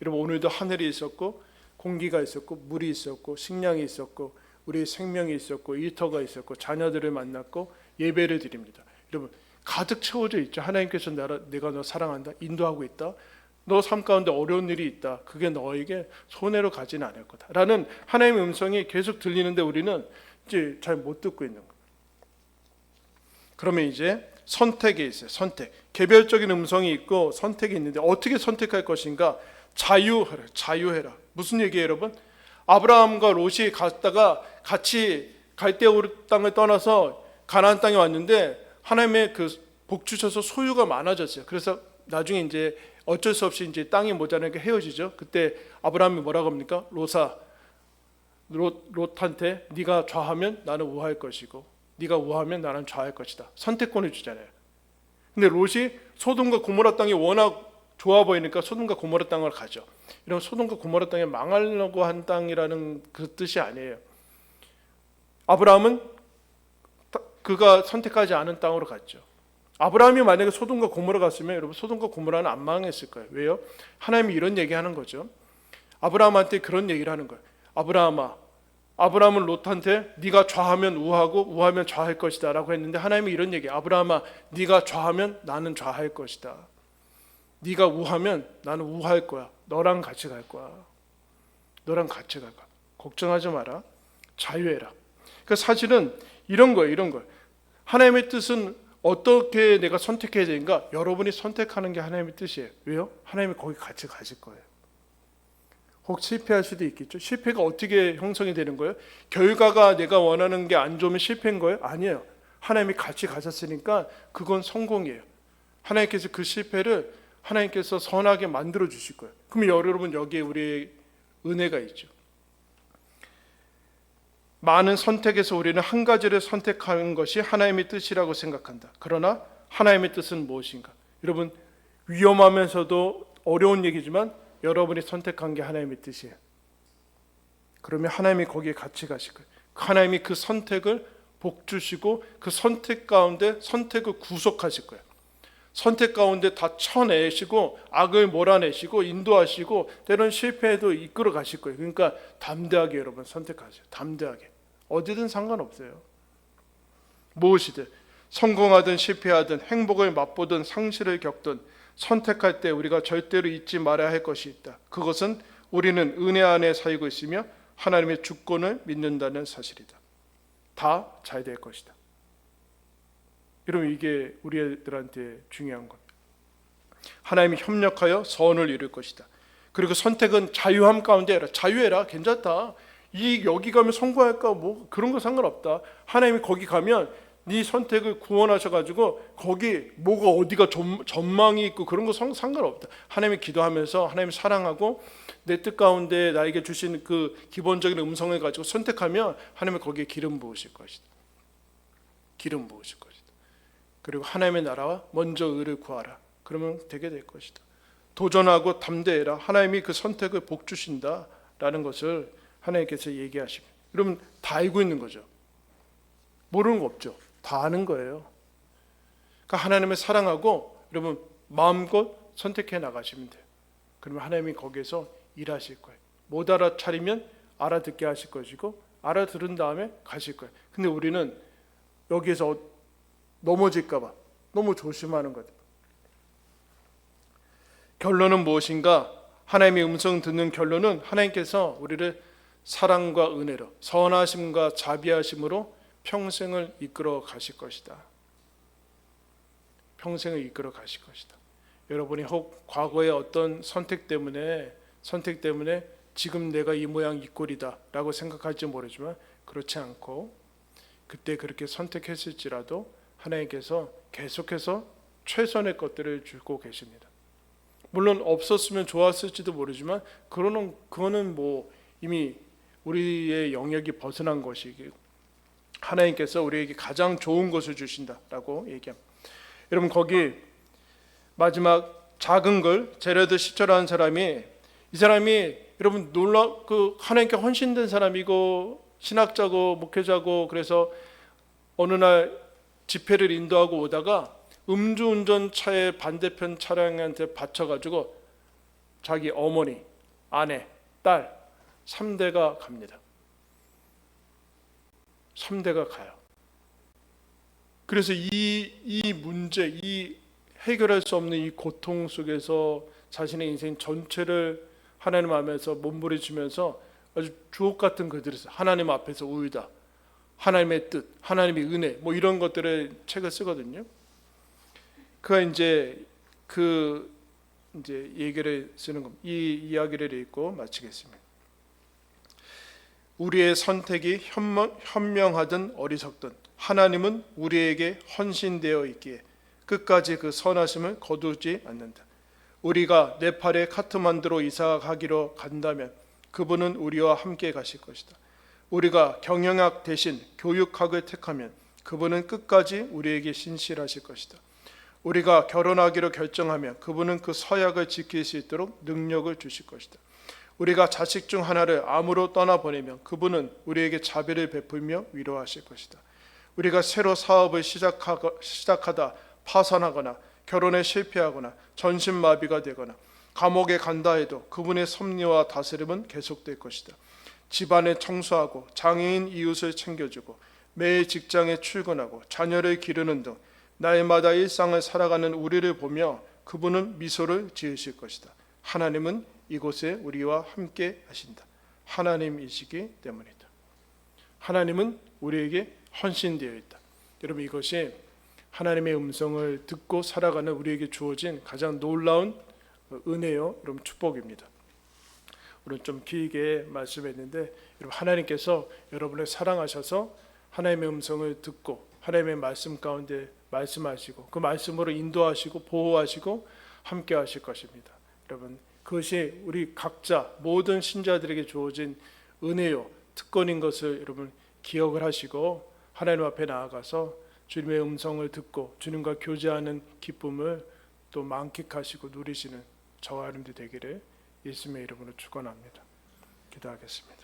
여러분, 오늘도 하늘이 있었고 공기가 있었고 물이 있었고 식량이 있었고 우리의 생명이 있었고 일터가 있었고 자녀들을 만났고 예배를 드립니다. 여러분, 가득 채워져 있죠. 하나님께서 내가 너 사랑한다, 인도하고 있다, 너 삶 가운데 어려운 일이 있다, 그게 너에게 손해로 가지는 않을 거다 라는 하나님의 음성이 계속 들리는데 우리는 이제 잘 못 듣고 있는 거예요. 그러면 이제 선택이 있어요. 선택. 개별적인 음성이 있고 선택이 있는데 어떻게 선택할 것인가? 자유해라. 무슨 얘기예요, 여러분? 아브라함과 롯이 갔다가 같이 갈대우르 땅을 떠나서 가나안 땅에 왔는데 하나님의 그 복 주셔서 소유가 많아졌어요. 그래서 나중에 이제 어쩔 수 없이 이제 땅이 모자라니까 헤어지죠. 그때 아브라함이 뭐라고 합니까? 롯한테 네가 좌하면 나는 우할 것이고 네가 우하면 나는 좌할 것이다. 선택권을 주잖아요. 근데 롯이 소돔과 고모라 땅이 워낙 좋아 보이니까 소돔과 고모라 땅을 가죠. 이런 소돔과 고모라 땅에 망하려고 한 땅이라는 그 뜻이 아니에요. 아브라함은 그가 선택하지 않은 땅으로 갔죠. 아브라함이 만약에 소돔과 고모라 갔으면 여러분 소돔과 고모라는 안 망했을 거예요. 왜요? 하나님이 이런 얘기하는 거죠. 아브라함한테 그런 얘기를 하는 거예요. 아브라함은 롯한테 네가 좌하면 우하고 우하면 좌할 것이다 라고 했는데 하나님이 이런 얘기예요. 아브라함아, 네가 좌하면 나는 좌할 것이다. 네가 우하면 나는 우할 거야. 너랑 같이 갈 거야. 너랑 같이 갈 거야. 걱정하지 마라. 자유해라. 그러니까 사실은 이런 거예요. 이런 거예요. 하나님의 뜻은 어떻게 내가 선택해야 되는가? 여러분이 선택하는 게 하나님의 뜻이에요. 왜요? 하나님이 거기 같이 가실 거예요. 혹 실패할 수도 있겠죠. 실패가 어떻게 형성이 되는 거예요? 결과가 내가 원하는 게 안 좋으면 실패인 거예요? 아니에요. 하나님이 같이 가셨으니까 그건 성공이에요. 하나님께서 그 실패를 하나님께서 선하게 만들어 주실 거예요. 그럼 여러분, 여기에 우리의 은혜가 있죠. 많은 선택에서 우리는 한 가지를 선택하는 것이 하나님의 뜻이라고 생각한다. 그러나 하나님의 뜻은 무엇인가? 여러분, 위험하면서도 어려운 얘기지만 여러분이 선택한 게 하나님의 뜻이에요. 그러면 하나님이 거기에 같이 가실 거예요. 하나님이 그 선택을 복 주시고 그 선택 가운데 선택을 구속하실 거예요. 선택 가운데 다 쳐내시고 악을 몰아내시고 인도하시고 때론 실패에도 이끌어 가실 거예요. 그러니까 담대하게 여러분 선택하세요. 담대하게. 어디든 상관없어요. 무엇이든 성공하든 실패하든 행복을 맛보든 상실을 겪든 선택할 때 우리가 절대로 잊지 말아야 할 것이 있다. 그것은 우리는 은혜 안에 살고 있으며 하나님의 주권을 믿는다는 사실이다. 다 잘 될 것이다. 여러분, 이게 우리들한테 중요한 겁니다. 하나님이 협력하여 선을 이룰 것이다. 그리고 선택은 자유함 가운데 해라. 자유해라. 괜찮다. 여기 가면 성공할까? 뭐 그런 거 상관없다. 하나님이 거기 가면 네 선택을 구원하셔가지고 거기 뭐가 어디가 전망이 있고 그런 거 상관없다. 하나님이 기도하면서 하나님 사랑하고 내 뜻 가운데 나에게 주신 그 기본적인 음성을 가지고 선택하면 하나님이 거기에 기름 부으실 것이다. 기름 부으실 것이다. 그리고 하나님의 나라와 먼저 의를 구하라. 그러면 되게 될 것이다. 도전하고 담대해라. 하나님이 그 선택을 복 주신다라는 것을 하나님께서 얘기하십니다. 여러분, 다 알고 있는 거죠. 모르는 거 없죠. 다 아는 거예요. 그러니까 하나님을 사랑하고 여러분 마음껏 선택해 나가시면 돼요. 그러면 하나님이 거기에서 일하실 거예요. 못 알아차리면 알아듣게 하실 것이고 알아들은 다음에 가실 거예요. 근데 우리는 여기에서 넘어질까 봐 너무 조심하는 거죠. 결론은 무엇인가? 하나님의 음성 듣는 결론은 하나님께서 우리를 사랑과 은혜로 선하심과 자비하심으로 평생을 이끌어 가실 것이다. 평생을 이끌어 가실 것이다. 여러분이 혹 과거의 어떤 선택 때문에 지금 내가 이 모양 이 꼴이다 라고 생각할지 모르지만 그렇지 않고 그때 그렇게 선택했을지라도 하나님께서 계속해서 최선의 것들을 주고 계십니다. 물론 없었으면 좋았을지도 모르지만 그거는 뭐 이미 우리의 영역이 벗어난 것이고 하나님께서 우리에게 가장 좋은 것을 주신다라고 얘기합니다. 여러분 거기 마지막 작은 걸 제레드 시처라는 사람이 이 사람이 여러분 하나님께 헌신된 사람이고 신학자고 목회자고 그래서 어느 날 집회를 인도하고 오다가 음주운전 차에 반대편 차량한테 받쳐가지고 자기 어머니, 아내, 딸 3대가 갑니다. 3대가 가요. 그래서 이 문제, 이 해결할 수 없는 이 고통 속에서 자신의 인생 전체를 하나님 앞에서 몸부림치면서 아주 주옥 같은 그들을 하나님 앞에서 울다. 하나님의 뜻, 하나님의 은혜, 뭐 이런 것들을 책을 쓰거든요. 그가 이제 얘기를 쓰는 겁니다. 이 이야기를 읽고 마치겠습니다. 우리의 선택이 현명하든 어리석든 하나님은 우리에게 헌신되어 있기에 끝까지 그 선하심을 거두지 않는다. 우리가 네팔의 카트만두로 이사가기로 간다면 그분은 우리와 함께 가실 것이다. 우리가 경영학 대신 교육학을 택하면 그분은 끝까지 우리에게 신실하실 것이다. 우리가 결혼하기로 결정하면 그분은 그 서약을 지킬 수 있도록 능력을 주실 것이다. 우리가 자식 중 하나를 암으로 떠나보내면 그분은 우리에게 자비를 베풀며 위로하실 것이다. 우리가 새로 사업을 시작하다 파산하거나 결혼에 실패하거나 전신마비가 되거나 감옥에 간다 해도 그분의 섭리와 다스림은 계속될 것이다. 집안을 청소하고 장애인 이웃을 챙겨주고 매일 직장에 출근하고 자녀를 기르는 등 날마다 일상을 살아가는 우리를 보며 그분은 미소를 지으실 것이다. 하나님은 이곳에 우리와 함께 하신다. 하나님이시기 때문이다. 하나님은 우리에게 헌신되어 있다. 여러분 이것이 하나님의 음성을 듣고 살아가는 우리에게 주어진 가장 놀라운 은혜요, 여러분 축복입니다. 오늘 좀 길게 말씀했는데 여러분 하나님께서 여러분을 사랑하셔서 하나님의 음성을 듣고 하나님의 말씀 가운데 말씀하시고 그 말씀으로 인도하시고 보호하시고 함께 하실 것입니다. 여러분 그것이 우리 각자 모든 신자들에게 주어진 은혜요 특권인 것을 여러분 기억을 하시고 하나님 앞에 나아가서 주님의 음성을 듣고 주님과 교제하는 기쁨을 또 만끽하시고 누리시는 저와 여러분들 되기를 예수님의 이름으로 축원합니다. 기도하겠습니다.